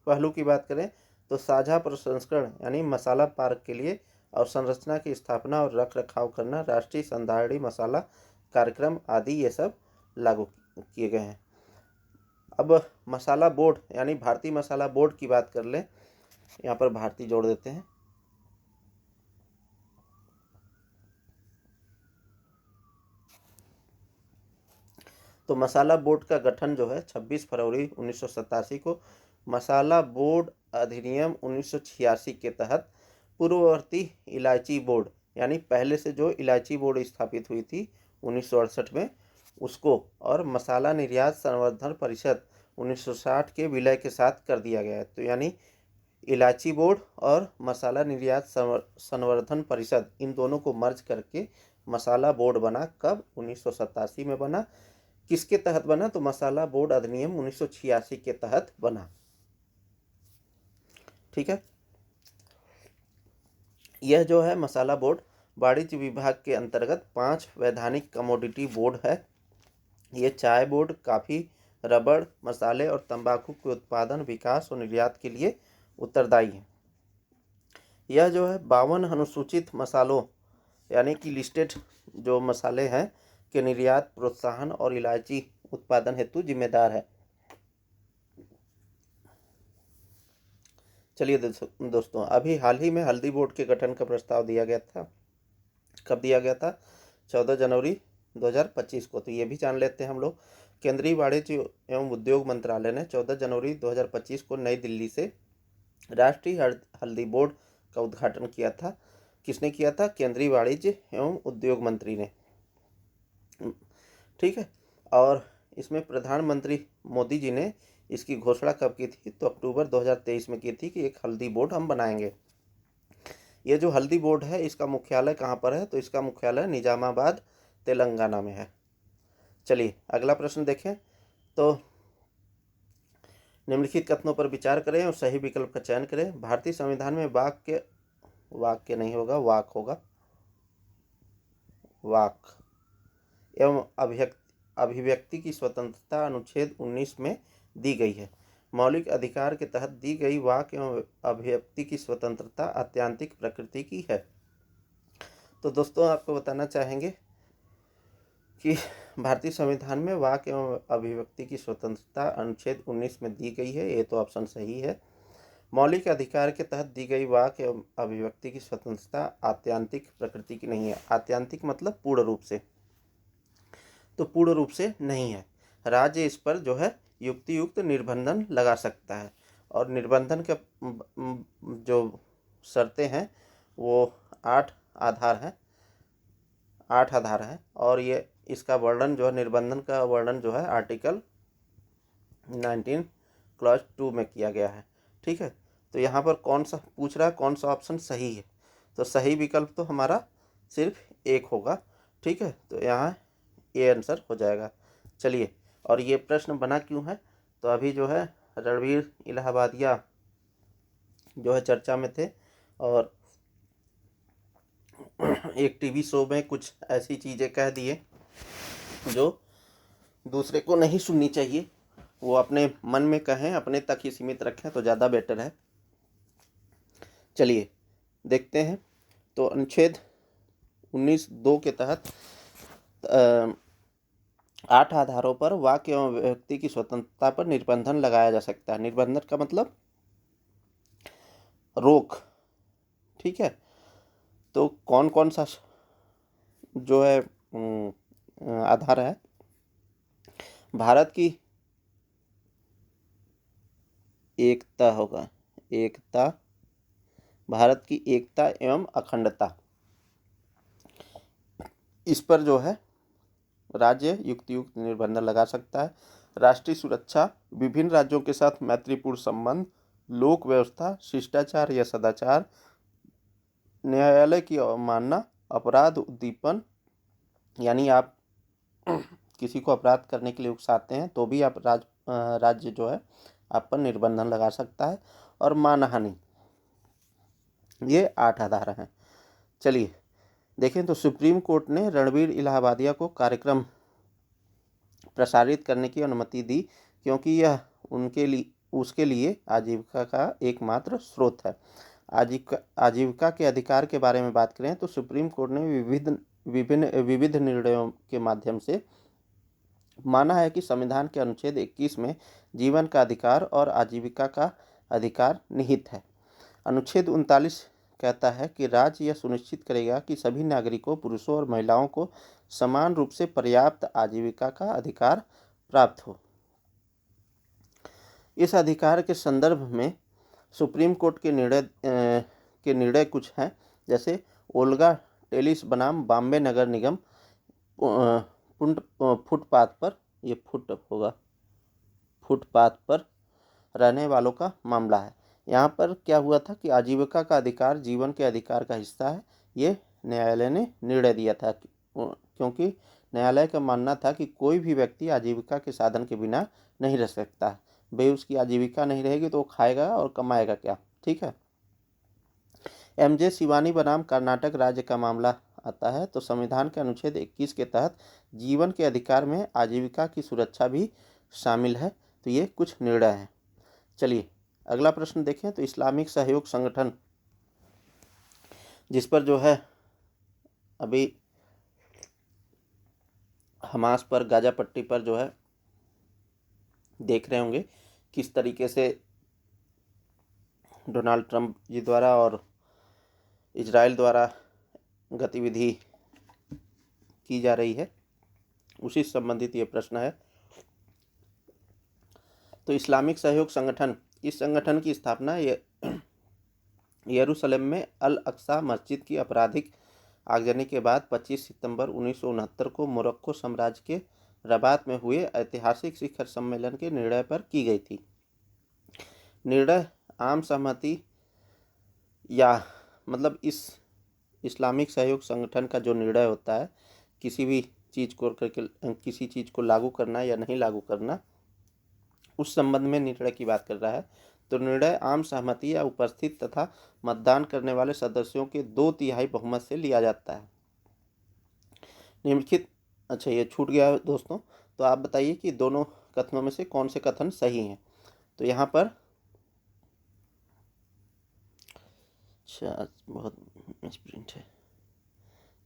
पहलू की बात करें तो साझा प्रसंस्करण यानी मसाला पार्क के लिए अवसंरचना की स्थापना और रख रखाव करना, राष्ट्रीय संधारणी मसाला कार्यक्रम आदि ये सब लागू किए गए हैं। अब मसाला बोर्ड यानी भारतीय मसाला बोर्ड की बात कर लें, यहाँ पर भारतीय जोड़ देते हैं। तो मसाला बोर्ड का गठन जो है 26 फरवरी 1987 को मसाला बोर्ड अधिनियम 1986 के तहत पूर्ववर्ती इलायची बोर्ड यानी पहले से जो इलायची बोर्ड स्थापित हुई थी 1968 में उसको, और मसाला निर्यात संवर्धन परिषद 1960 के विलय के साथ कर दिया गया है। तो यानी इलायची बोर्ड और मसाला निर्यात संवर्धन परिषद, इन दोनों को मर्ज करके मसाला बोर्ड बना। कब? 1987 में बना। किसके तहत बना? तो मसाला बोर्ड अधिनियम 1986 के तहत बना। ठीक है। यह जो है मसाला बोर्ड वाणिज्य विभाग के अंतर्गत 5 वैधानिक कमोडिटी बोर्ड है। ये चाय बोर्ड, काफ़ी, रबड़, मसाले और तंबाकू के उत्पादन, विकास और निर्यात के लिए उत्तरदायी है। यह जो है 52 अनुसूचित मसालों यानी कि लिस्टेड जो मसाले हैं के निर्यात, प्रोत्साहन और इलायची उत्पादन हेतु जिम्मेदार है। चलिए दोस्तों, अभी हाल ही में हल्दी बोर्ड के गठन का प्रस्ताव दिया गया था। कब दिया गया था? 14 जनवरी 2025 को। तो ये भी जान लेते हैं हम लोग। केंद्रीय वाणिज्य एवं उद्योग मंत्रालय ने 14 जनवरी 2025 को नई दिल्ली से राष्ट्रीय हल्दी बोर्ड का उद्घाटन किया था। किसने किया था? केंद्रीय वाणिज्य एवं उद्योग मंत्री ने। ठीक है। और इसमें प्रधानमंत्री मोदी जी ने इसकी घोषणा कब की थी? तो अक्टूबर 2023 में की थी कि एक हल्दी बोर्ड हम बनाएंगे। ये जो हल्दी बोर्ड है इसका मुख्यालय कहाँ पर है? तो इसका मुख्यालय निजामाबाद, तेलंगाना में है। चलिए अगला प्रश्न देखें। तो निम्नलिखित कथनों पर विचार करें और सही विकल्प का चयन करें। भारतीय संविधान में वाक्य नहीं होगा, वाक होगा, वाक एवं अभिव्यक्ति की स्वतंत्रता अनुच्छेद 19 में दी गई है। मौलिक अधिकार के तहत दी गई वाक एवं अभिव्यक्ति की स्वतंत्रता आत्यांतिक प्रकृति की है। तो दोस्तों आपको बताना चाहेंगे कि भारतीय संविधान में वाक एवं अभिव्यक्ति की स्वतंत्रता अनुच्छेद 19 में दी गई है, ये तो ऑप्शन सही है। मौलिक अधिकार के तहत दी गई वाक एवं अभिव्यक्ति की स्वतंत्रता आत्यांतिक प्रकृति की नहीं है। आत्यांतिक मतलब पूर्ण रूप से, तो पूर्ण रूप से नहीं है। राज्य इस पर जो है युक्तियुक्त निर्बंधन लगा सकता है, और निर्बंधन के जो शर्तें हैं वो 8 आधार हैं, और ये इसका वर्णन जो है, निर्बंधन का वर्णन जो है आर्टिकल 19 क्लॉज 2 में किया गया है। ठीक है, तो यहाँ पर कौन सा पूछ रहा है, कौन सा ऑप्शन सही है, तो सही विकल्प तो हमारा सिर्फ एक होगा। ठीक है, तो यहाँ ये आंसर हो जाएगा। चलिए, और ये प्रश्न बना क्यों है, तो अभी जो है रणवीर इलाहाबादिया जो है चर्चा में थे, और एक टीवी शो में कुछ ऐसी चीज़ें कह दिए जो दूसरे को नहीं सुननी चाहिए, वो अपने मन में कहें, अपने तक ही सीमित रखें तो ज़्यादा बेटर है। चलिए देखते हैं। तो अनुच्छेद 19(2) के तहत 8 आधारों पर वाक्य एवं व्यक्ति की स्वतंत्रता पर निर्बंधन लगाया जा सकता है। निर्बंधन का मतलब रोक। ठीक है, तो कौन कौन सा जो है आधार है, भारत की एकता होगा, एकता, भारत की एकता एवं अखंडता, इस पर जो है राज्य युक्तियुक्त निर्बंधन लगा सकता है। राष्ट्रीय सुरक्षा, विभिन्न राज्यों के साथ मैत्रीपूर्ण संबंध, लोक व्यवस्था, शिष्टाचार या सदाचार, न्यायालय की अवमानना, अपराध उद्दीपन, यानी आप किसी को अपराध करने के लिए उकसाते हैं तो भी आप राज्य जो है आप पर निर्बंधन लगा सकता है, और मानहानि। ये 8 आधार हैं। चलिए देखें, तो सुप्रीम कोर्ट ने रणवीर इलाहाबादिया को कार्यक्रम प्रसारित करने की अनुमति दी, क्योंकि यह उसके लिए आजीविका का एकमात्र स्रोत है। आजीविका के अधिकार के बारे में बात करें तो सुप्रीम कोर्ट ने विविध निर्णयों के माध्यम से माना है कि संविधान के अनुच्छेद 21 में जीवन का अधिकार और आजीविका का अधिकार निहित है। अनुच्छेद 39 कहता है कि राज्य यह सुनिश्चित करेगा कि सभी नागरिकों, पुरुषों और महिलाओं को समान रूप से पर्याप्त आजीविका का अधिकार प्राप्त हो। इस अधिकार के संदर्भ में सुप्रीम कोर्ट के निर्णय कुछ हैं, जैसे ओल्गा टेलिस बनाम बॉम्बे नगर निगम फुटपाथ पर, ये फुटपाथ पर रहने वालों का मामला है। यहाँ पर क्या हुआ था कि आजीविका का अधिकार जीवन के अधिकार का हिस्सा है, ये न्यायालय ने निर्णय दिया था, क्योंकि न्यायालय का मानना था कि कोई भी व्यक्ति आजीविका के साधन के बिना नहीं रह सकता। भाई उसकी आजीविका नहीं रहेगी तो वो खाएगा और कमाएगा क्या। ठीक है, एमजे शिवानी बनाम कर्नाटक राज्य का मामला आता है। तो संविधान के अनुच्छेद 21 के तहत जीवन के अधिकार में आजीविका की सुरक्षा भी शामिल है। तो ये कुछ निर्णय हैं। चलिए अगला प्रश्न देखें। तो इस्लामिक सहयोग संगठन, जिस पर जो है अभी हमास पर, गाजा पट्टी पर जो है देख रहे होंगे किस तरीके से डोनाल्ड ट्रंप जी द्वारा और इजराइल द्वारा गतिविधि की जा रही है, उसी से संबंधित ये प्रश्न है। तो इस्लामिक सहयोग संगठन, इस संगठन की स्थापना यरूशलेम में अल अक्सा मस्जिद की आपराधिक आगजनी के बाद 25 सितंबर 1969 को मोरक्को साम्राज्य के रबात में हुए ऐतिहासिक शिखर सम्मेलन के निर्णय पर की गई थी। निर्णय आम सहमति या मतलब इस इस्लामिक सहयोग संगठन का जो निर्णय होता है किसी चीज़ को लागू करना या नहीं लागू करना, उस संबंध में निर्णय की बात कर रहा है, तो निर्णय आम सहमति या उपस्थित तथा मतदान करने वाले सदस्यों के 2/3 बहुमत से लिया जाता है। निम्नलिखित, अच्छा ये छूट गया है दोस्तों, तो आप बताइए कि दोनों कथनों में से कौन से कथन सही हैं। तो यहाँ पर अच्छा बहुत मिसप्रिंट है,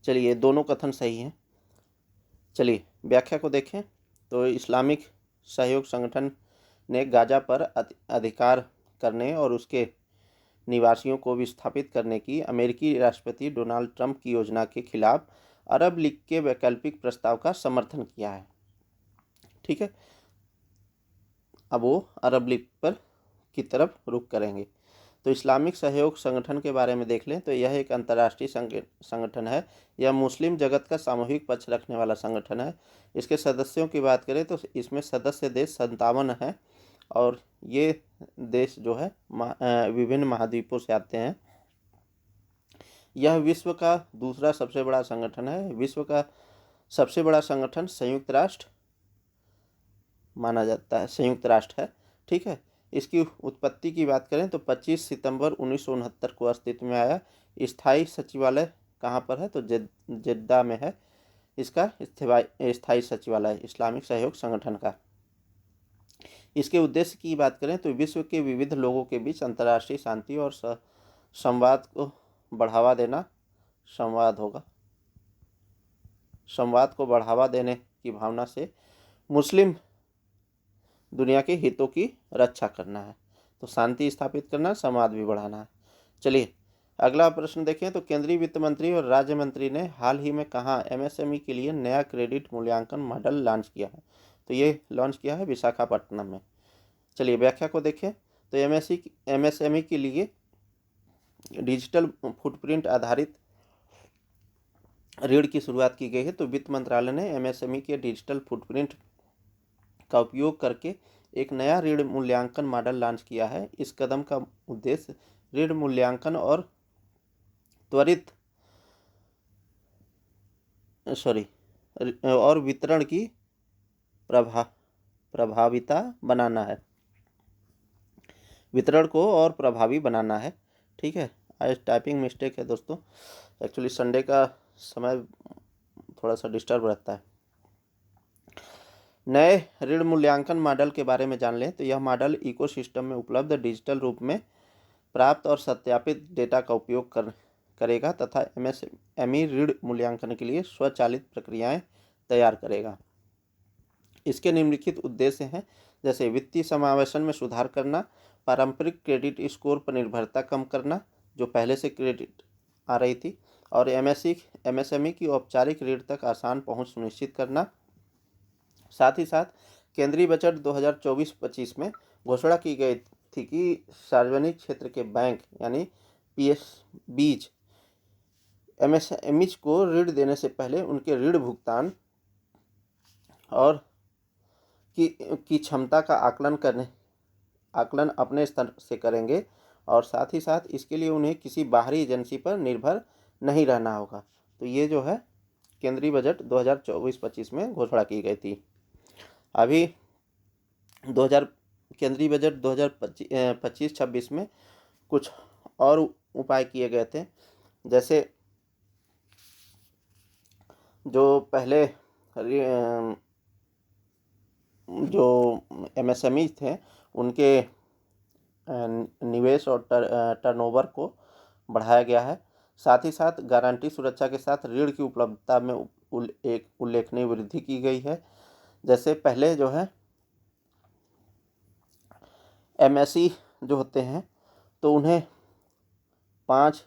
चलिए दोनों कथन सही हैं। चलिए व्याख्या को देखें। तो इस्लामिक सहयोग संगठन ने गाजा पर अधिकार करने और उसके निवासियों को विस्थापित करने की अमेरिकी राष्ट्रपति डोनाल्ड ट्रंप की योजना के खिलाफ अरब लीग के वैकल्पिक प्रस्ताव का समर्थन किया है। ठीक है, अब वो अरब लीग पर की तरफ रुख करेंगे। तो इस्लामिक सहयोग संगठन के बारे में देख लें तो यह एक अंतर्राष्ट्रीय संगठन है। यह मुस्लिम जगत का सामूहिक पक्ष रखने वाला संगठन है। इसके सदस्यों की बात करें तो इसमें सदस्य देश 57 हैं और ये देश जो है विभिन्न महाद्वीपों से आते हैं। यह विश्व का दूसरा सबसे बड़ा संगठन है। विश्व का सबसे बड़ा संगठन संयुक्त राष्ट्र माना जाता है, संयुक्त राष्ट्र है। ठीक है, इसकी उत्पत्ति की बात करें तो 25 सितंबर 1969 को अस्तित्व में आया। स्थायी सचिवालय कहाँ पर है, तो जेद्दा में है इसका स्थायी सचिवालय इस्लामिक सहयोग संगठन का। इसके उद्देश्य की बात करें तो विश्व के विविध लोगों के बीच अंतर्राष्ट्रीय शांति और संवाद को बढ़ावा देना, संवाद को बढ़ावा देने की भावना से मुस्लिम दुनिया के हितों की रक्षा करना है। तो शांति स्थापित करना, संवाद भी बढ़ाना है। चलिए अगला प्रश्न देखें। तो केंद्रीय वित्त मंत्री और राज्य मंत्री ने हाल ही में कहाँ एमएसएमई के लिए नया क्रेडिट मूल्यांकन मॉडल लॉन्च किया है, तो ये लॉन्च किया है विशाखापट्टनम में। चलिए व्याख्या को देखें। तो एमएसएमई के लिए डिजिटल फुटप्रिंट आधारित ऋण की शुरुआत की गई है। तो वित्त मंत्रालय ने एमएसएमई के डिजिटल फुटप्रिंट का उपयोग करके एक नया ऋण मूल्यांकन मॉडल लॉन्च किया है। इस कदम का उद्देश्य ऋण मूल्यांकन और वितरण की प्रभाविता बनाना है, वितरण को और प्रभावी बनाना है। ठीक है, आज टाइपिंग मिस्टेक है दोस्तों, एक्चुअली संडे का समय थोड़ा सा डिस्टर्ब रहता है। नए ऋण मूल्यांकन मॉडल के बारे में जान लें। तो यह मॉडल इकोसिस्टम में उपलब्ध डिजिटल रूप में प्राप्त और सत्यापित डेटा का उपयोग करेगा तथा एमएसएमई ऋण मूल्यांकन के लिए स्वचालित प्रक्रियाएं तैयार करेगा। इसके निम्नलिखित उद्देश्य हैं, जैसे वित्तीय समावेशन में सुधार करना, पारंपरिक क्रेडिट स्कोर पर निर्भरता कम करना जो पहले से क्रेडिट आ रही थी, और एमएसएमई की औपचारिक ऋण तक आसान पहुंच सुनिश्चित करना। साथ ही साथ केंद्रीय बजट 2024-25 में घोषणा की गई थी कि सार्वजनिक क्षेत्र के बैंक यानी पीएसबीज एमएसएमईज को ऋण देने से पहले उनके ऋण भुगतान और की क्षमता का आकलन अपने स्तर से करेंगे और साथ ही साथ इसके लिए उन्हें किसी बाहरी एजेंसी पर निर्भर नहीं रहना होगा। तो ये जो है केंद्रीय बजट 2024-25 में घोषणा की गई थी। अभी केंद्रीय बजट 2025-26 में कुछ और उपाय किए गए थे, जैसे जो पहले जो एमएसएमई थे उनके निवेश और टर्नओवर को बढ़ाया गया है। साथ ही साथ गारंटी सुरक्षा के साथ ऋण की उपलब्धता में एक उल्लेखनीय वृद्धि की गई है। जैसे पहले जो है एमएसई जो होते हैं तो उन्हें 5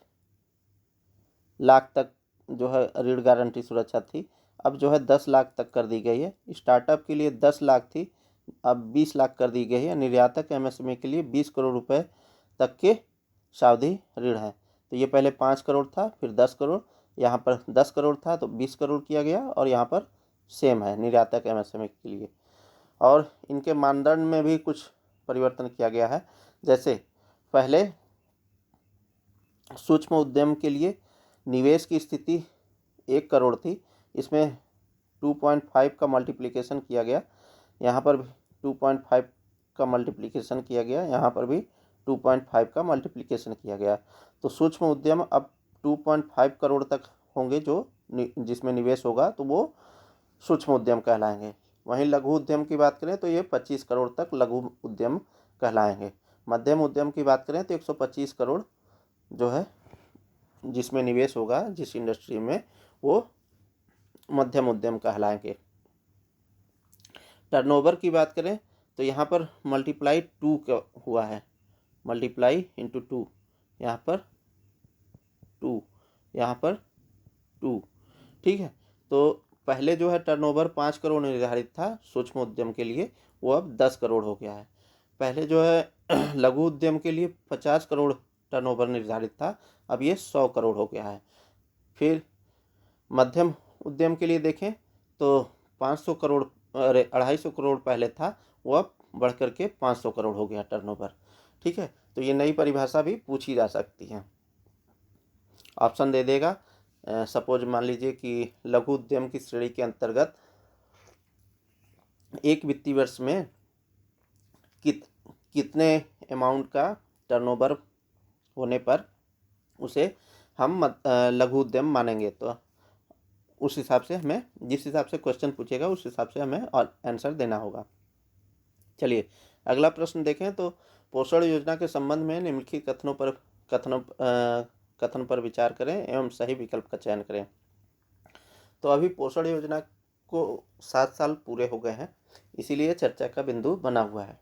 लाख तक जो है ऋण गारंटी सुरक्षा थी, अब जो है 10 लाख तक कर दी गई है। स्टार्टअप के लिए 10 लाख थी, अब 20 लाख कर दी गई है। निर्यातक एमएसएमई के लिए 20 करोड़ रुपए तक के सावधि ऋण है। तो ये पहले 5 करोड़ था, फिर 10 करोड़, यहाँ पर 10 करोड़ था तो 20 करोड़ किया गया और यहाँ पर सेम है निर्यातक एमएसएमई के लिए। और इनके मानदंड में भी कुछ परिवर्तन किया गया है। जैसे पहले सूक्ष्म उद्यम के लिए निवेश की स्थिति 1 करोड़ थी, इसमें 2.5 का मल्टीप्लिकेशन किया गया, यहाँ पर 2.5 का मल्टीप्लिकेशन किया गया, यहाँ पर भी 2.5 का मल्टीप्लिकेशन किया गया। तो सूक्ष्म उद्यम अब 2.5 करोड़ तक होंगे जो जिसमें निवेश होगा तो वो सूक्ष्म उद्यम कहलाएंगे। वहीं लघु उद्यम की बात करें तो ये 25 करोड़ तक लघु उद्यम कहलाएंगे। मध्यम उद्यम की बात करें तो 125 करोड़ जो है जिसमें निवेश होगा जिस इंडस्ट्री में, वो मध्यम उद्यम कहलाएंगे। टर्नओवर की बात करें तो यहाँ पर मल्टीप्लाई 2 का हुआ है, मल्टीप्लाई इंटू 2, यहाँ पर 2, यहाँ पर 2, ठीक है। तो पहले जो है टर्नओवर 5 करोड़ निर्धारित था सूक्ष्म उद्यम के लिए, वो अब 10 करोड़ हो गया है। पहले जो है लघु उद्यम के लिए 50 करोड़ टर्नओवर निर्धारित था, अब ये 100 करोड़ हो गया है। फिर मध्यम उद्यम के लिए देखें तो 500 करोड़, अरे 250 करोड़ पहले था, वो अब बढ़ करके 500 करोड़ हो गया टर्नओवर, ठीक है। तो ये नई परिभाषा भी पूछी जा सकती है। ऑप्शन दे देगा, सपोज मान लीजिए कि लघु उद्यम की श्रेणी के अंतर्गत एक वित्तीय वर्ष में कितने अमाउंट का टर्नओवर होने पर उसे हम लघु उद्यम मानेंगे। तो उस हिसाब से हमें, जिस हिसाब से क्वेश्चन पूछेगा उस हिसाब से हमें आंसर देना होगा। चलिए अगला प्रश्न देखें तो पोषण योजना के संबंध में निम्नलिखित कथन पर विचार करें एवं सही विकल्प का चयन करें। तो अभी पोषण योजना को 7 साल पूरे हो गए हैं, इसीलिए चर्चा का बिंदु बना हुआ है।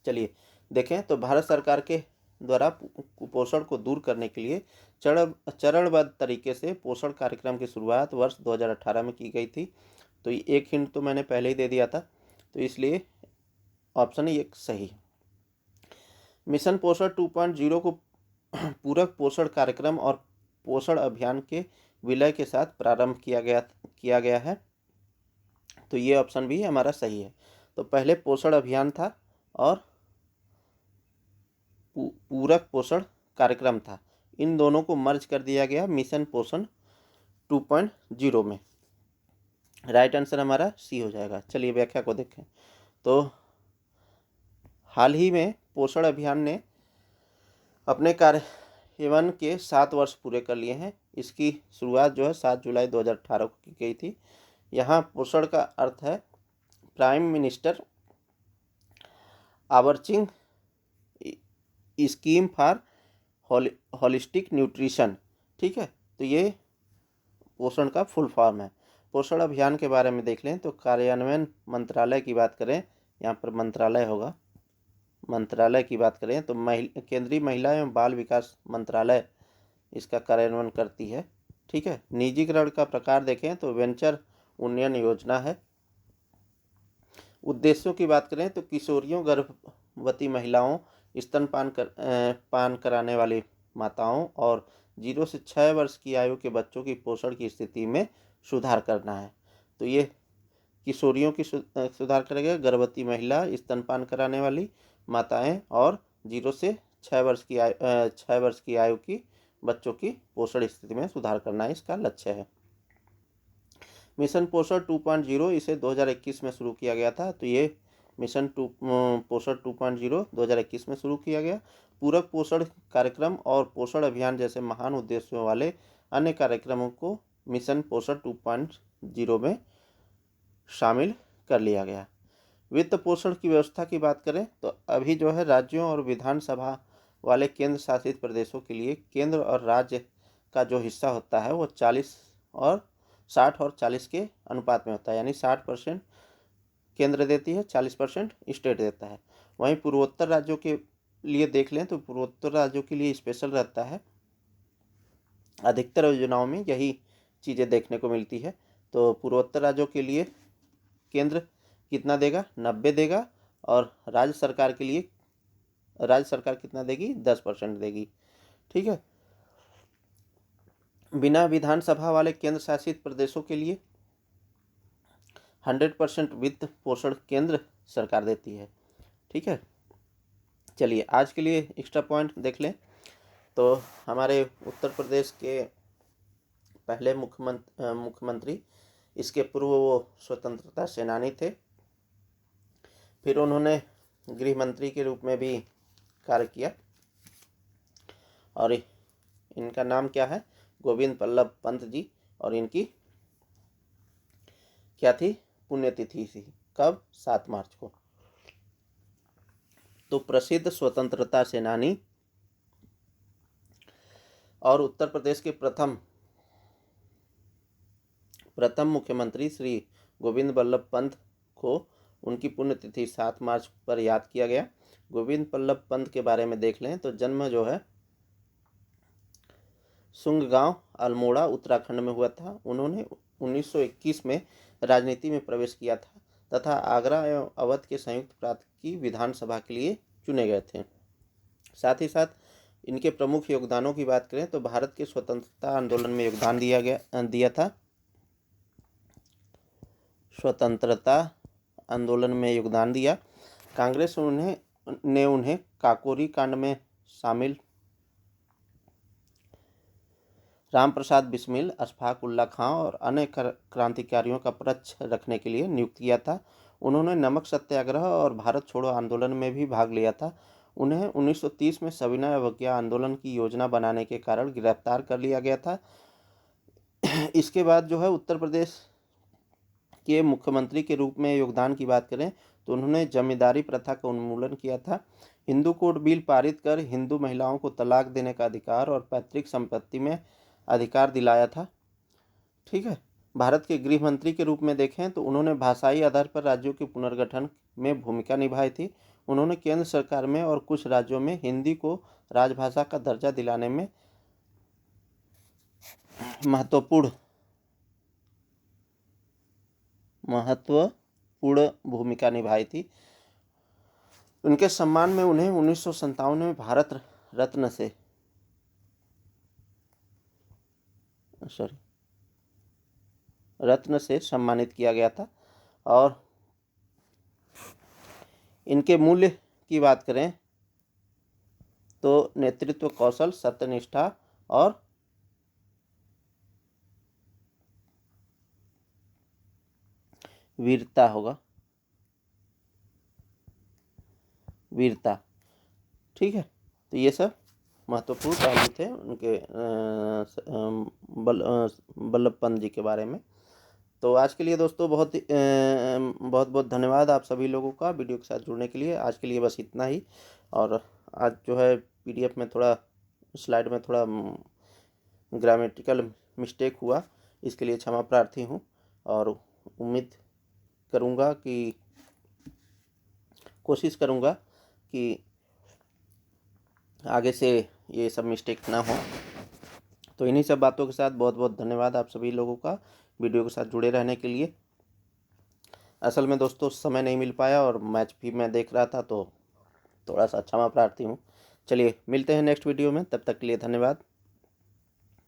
चलिए देखें तो भारत सरकार के द्वारा कुपोषण को दूर करने के लिए चरणबद्ध तरीके से पोषण कार्यक्रम की शुरुआत वर्ष 2018 में की गई थी। तो एक हिंट तो मैंने पहले ही दे दिया था, तो इसलिए ऑप्शन एक सही। मिशन पोषण 2.0 को पूरक पोषण कार्यक्रम और पोषण अभियान के विलय के साथ प्रारंभ किया गया है। तो ये ऑप्शन भी हमारा सही है। तो पहले पोषण अभियान था और पूरक पोषण कार्यक्रम था, इन दोनों को मर्ज कर दिया गया मिशन पोषण 2.0 में। राइट आंसर हमारा सी हो जाएगा। चलिए व्याख्या को देखें तो हाल ही में पोषण अभियान ने अपने कार्यान्वयन के 7 वर्ष पूरे कर लिए हैं। इसकी शुरुआत जो है 7 जुलाई 2018 को की गई थी। यहाँ पोषण का अर्थ है prime minister overarching scheme for holistic nutrition, ठीक है। तो ये पोषण का फुल फॉर्म है। पोषण अभियान के बारे में देख लें तो कार्यान्वयन मंत्रालय की बात करें, यहाँ पर मंत्रालय होगा, मंत्रालय की बात करें तो केंद्रीय महिला एवं बाल विकास मंत्रालय इसका कार्यान्वयन करती है, ठीक है। निजीकरण का प्रकार देखें तो वेंचर उन्नयन योजना है। उद्देश्यों की बात करें तो किशोरियों, गर्भवती महिलाओं, पान कराने वाली माताओं और 0 से 6 वर्ष की आयु के बच्चों की पोषण की स्थिति में सुधार करना है। तो ये किशोरियों की सुधार करेगा, गर्भवती महिला, स्तनपान कराने वाली माताएं और 0 से 6 वर्ष की आयु की बच्चों की पोषण स्थिति में सुधार करना इसका लक्ष्य है। मिशन पोषण 2.0 इसे 2021 में शुरू किया गया था। तो ये मिशन पोषण 2.0 2021 में शुरू किया गया। पूरक पोषण कार्यक्रम और पोषण अभियान जैसे महान उद्देश्यों वाले अन्य कार्यक्रमों को मिशन पोषण 2.0 में शामिल कर लिया गया। वित्त पोषण की व्यवस्था की बात करें तो अभी जो है राज्यों और विधानसभा वाले केंद्र शासित प्रदेशों के लिए केंद्र और राज्य का जो हिस्सा होता है वो 60 और 40 के अनुपात में होता है, यानी 60% केंद्र देती है, 40% स्टेट देता है। वहीं पूर्वोत्तर राज्यों के लिए देख लें तो पूर्वोत्तर राज्यों के लिए स्पेशल रहता है। अधिकतर योजनाओं में यही चीज़ें देखने को मिलती है। तो पूर्वोत्तर राज्यों के लिए केंद्र कितना देगा, 90 देगा, और राज्य सरकार के लिए राज्य सरकार कितना देगी, 10% देगी, ठीक है। बिना विधानसभा वाले केंद्र शासित प्रदेशों के लिए 100% वित्त पोषण केंद्र सरकार देती है, ठीक है। चलिए आज के लिए एक्स्ट्रा पॉइंट देख लें तो हमारे उत्तर प्रदेश के पहले मुख्यमंत्री, इसके पूर्व वो स्वतंत्रता सेनानी थे, फिर उन्होंने गृह मंत्री के रूप में भी कार्य किया। और इनका नाम क्या है? गोविंद बल्लभ पंत जी। और इनकी क्या थी? पुण्यतिथि थी। कब? 7 मार्च को। तो प्रसिद्ध स्वतंत्रता सेनानी और उत्तर प्रदेश के प्रथम मुख्यमंत्री श्री गोविंद बल्लभ पंत को उनकी पुण्यतिथि 7 मार्च पर याद किया गया। गोविंद बल्लभ पंत के बारे में देख लें तो जन्म जो है सुंगगांव अल्मोड़ा उत्तराखंड में हुआ था। उन्होंने 1921 में राजनीति में प्रवेश किया था तथा आगरा एवं अवध के संयुक्त प्रांत की विधानसभा के लिए चुने गए थे। साथ ही साथ इनके प्रमुख योगदानों की बात करें तो भारत के स्वतंत्रता आंदोलन में योगदान दिया था। स्वतंत्रता आंदोलन में योगदान दिया। कांग्रेस ने उन्हें काकोरी कांड में शामिल राम प्रसाद बिस्मिल, अशफाक उल्ला खां और अन्य क्रांतिकारियों का पक्ष रखने के लिए नियुक्त किया था। उन्होंने नमक सत्याग्रह और भारत छोड़ो आंदोलन में भी भाग लिया था। उन्हें 1930 में सविनय अवज्ञा आंदोलन की योजना बनाने के कारण गिरफ्तार कर लिया गया था। इसके बाद जो है उत्तर प्रदेश के मुख्यमंत्री के रूप में योगदान की बात करें तो उन्होंने जमींदारी प्रथा का उन्मूलन किया था। हिंदू कोड बिल पारित कर हिंदू महिलाओं को तलाक देने का अधिकार और पैतृक संपत्ति में अधिकार दिलाया था। ठीक है। भारत के गृह मंत्री के रूप में देखें तो उन्होंने भाषाई आधार पर राज्यों के पुनर्गठन में भूमिका निभाई थी। उन्होंने केंद्र सरकार में और कुछ राज्यों में हिंदी को राजभाषा का दर्जा दिलाने में महत्वपूर्ण भूमिका निभाई थी। उनके सम्मान में उन्हें 1957 में भारत रत्न से सम्मानित किया गया था। और इनके मूल्य की बात करें तो नेतृत्व कौशल, सत्यनिष्ठा और वीरता होगा। वीरता। ठीक है। तो ये सब महत्वपूर्ण पहलू थे उनके बल्लभ पंत जी के बारे में। तो आज के लिए दोस्तों बहुत बहुत धन्यवाद आप सभी लोगों का वीडियो के साथ जुड़ने के लिए। आज के लिए बस इतना ही। और आज जो है PDF में थोड़ा स्लाइड में थोड़ा ग्रामेटिकल मिस्टेक हुआ, इसके लिए क्षमा प्रार्थी हूँ। और उम्मीद करूँगा कि कोशिश करूँगा कि आगे से ये सब मिस्टेक ना हो। तो इन्हीं सब बातों के साथ बहुत बहुत धन्यवाद आप सभी लोगों का वीडियो के साथ जुड़े रहने के लिए। असल में दोस्तों समय नहीं मिल पाया और मैच भी मैं देख रहा था, तो थोड़ा सा क्षमा प्रार्थी हूँ। चलिए मिलते हैं नेक्स्ट वीडियो में, तब तक के लिए धन्यवाद।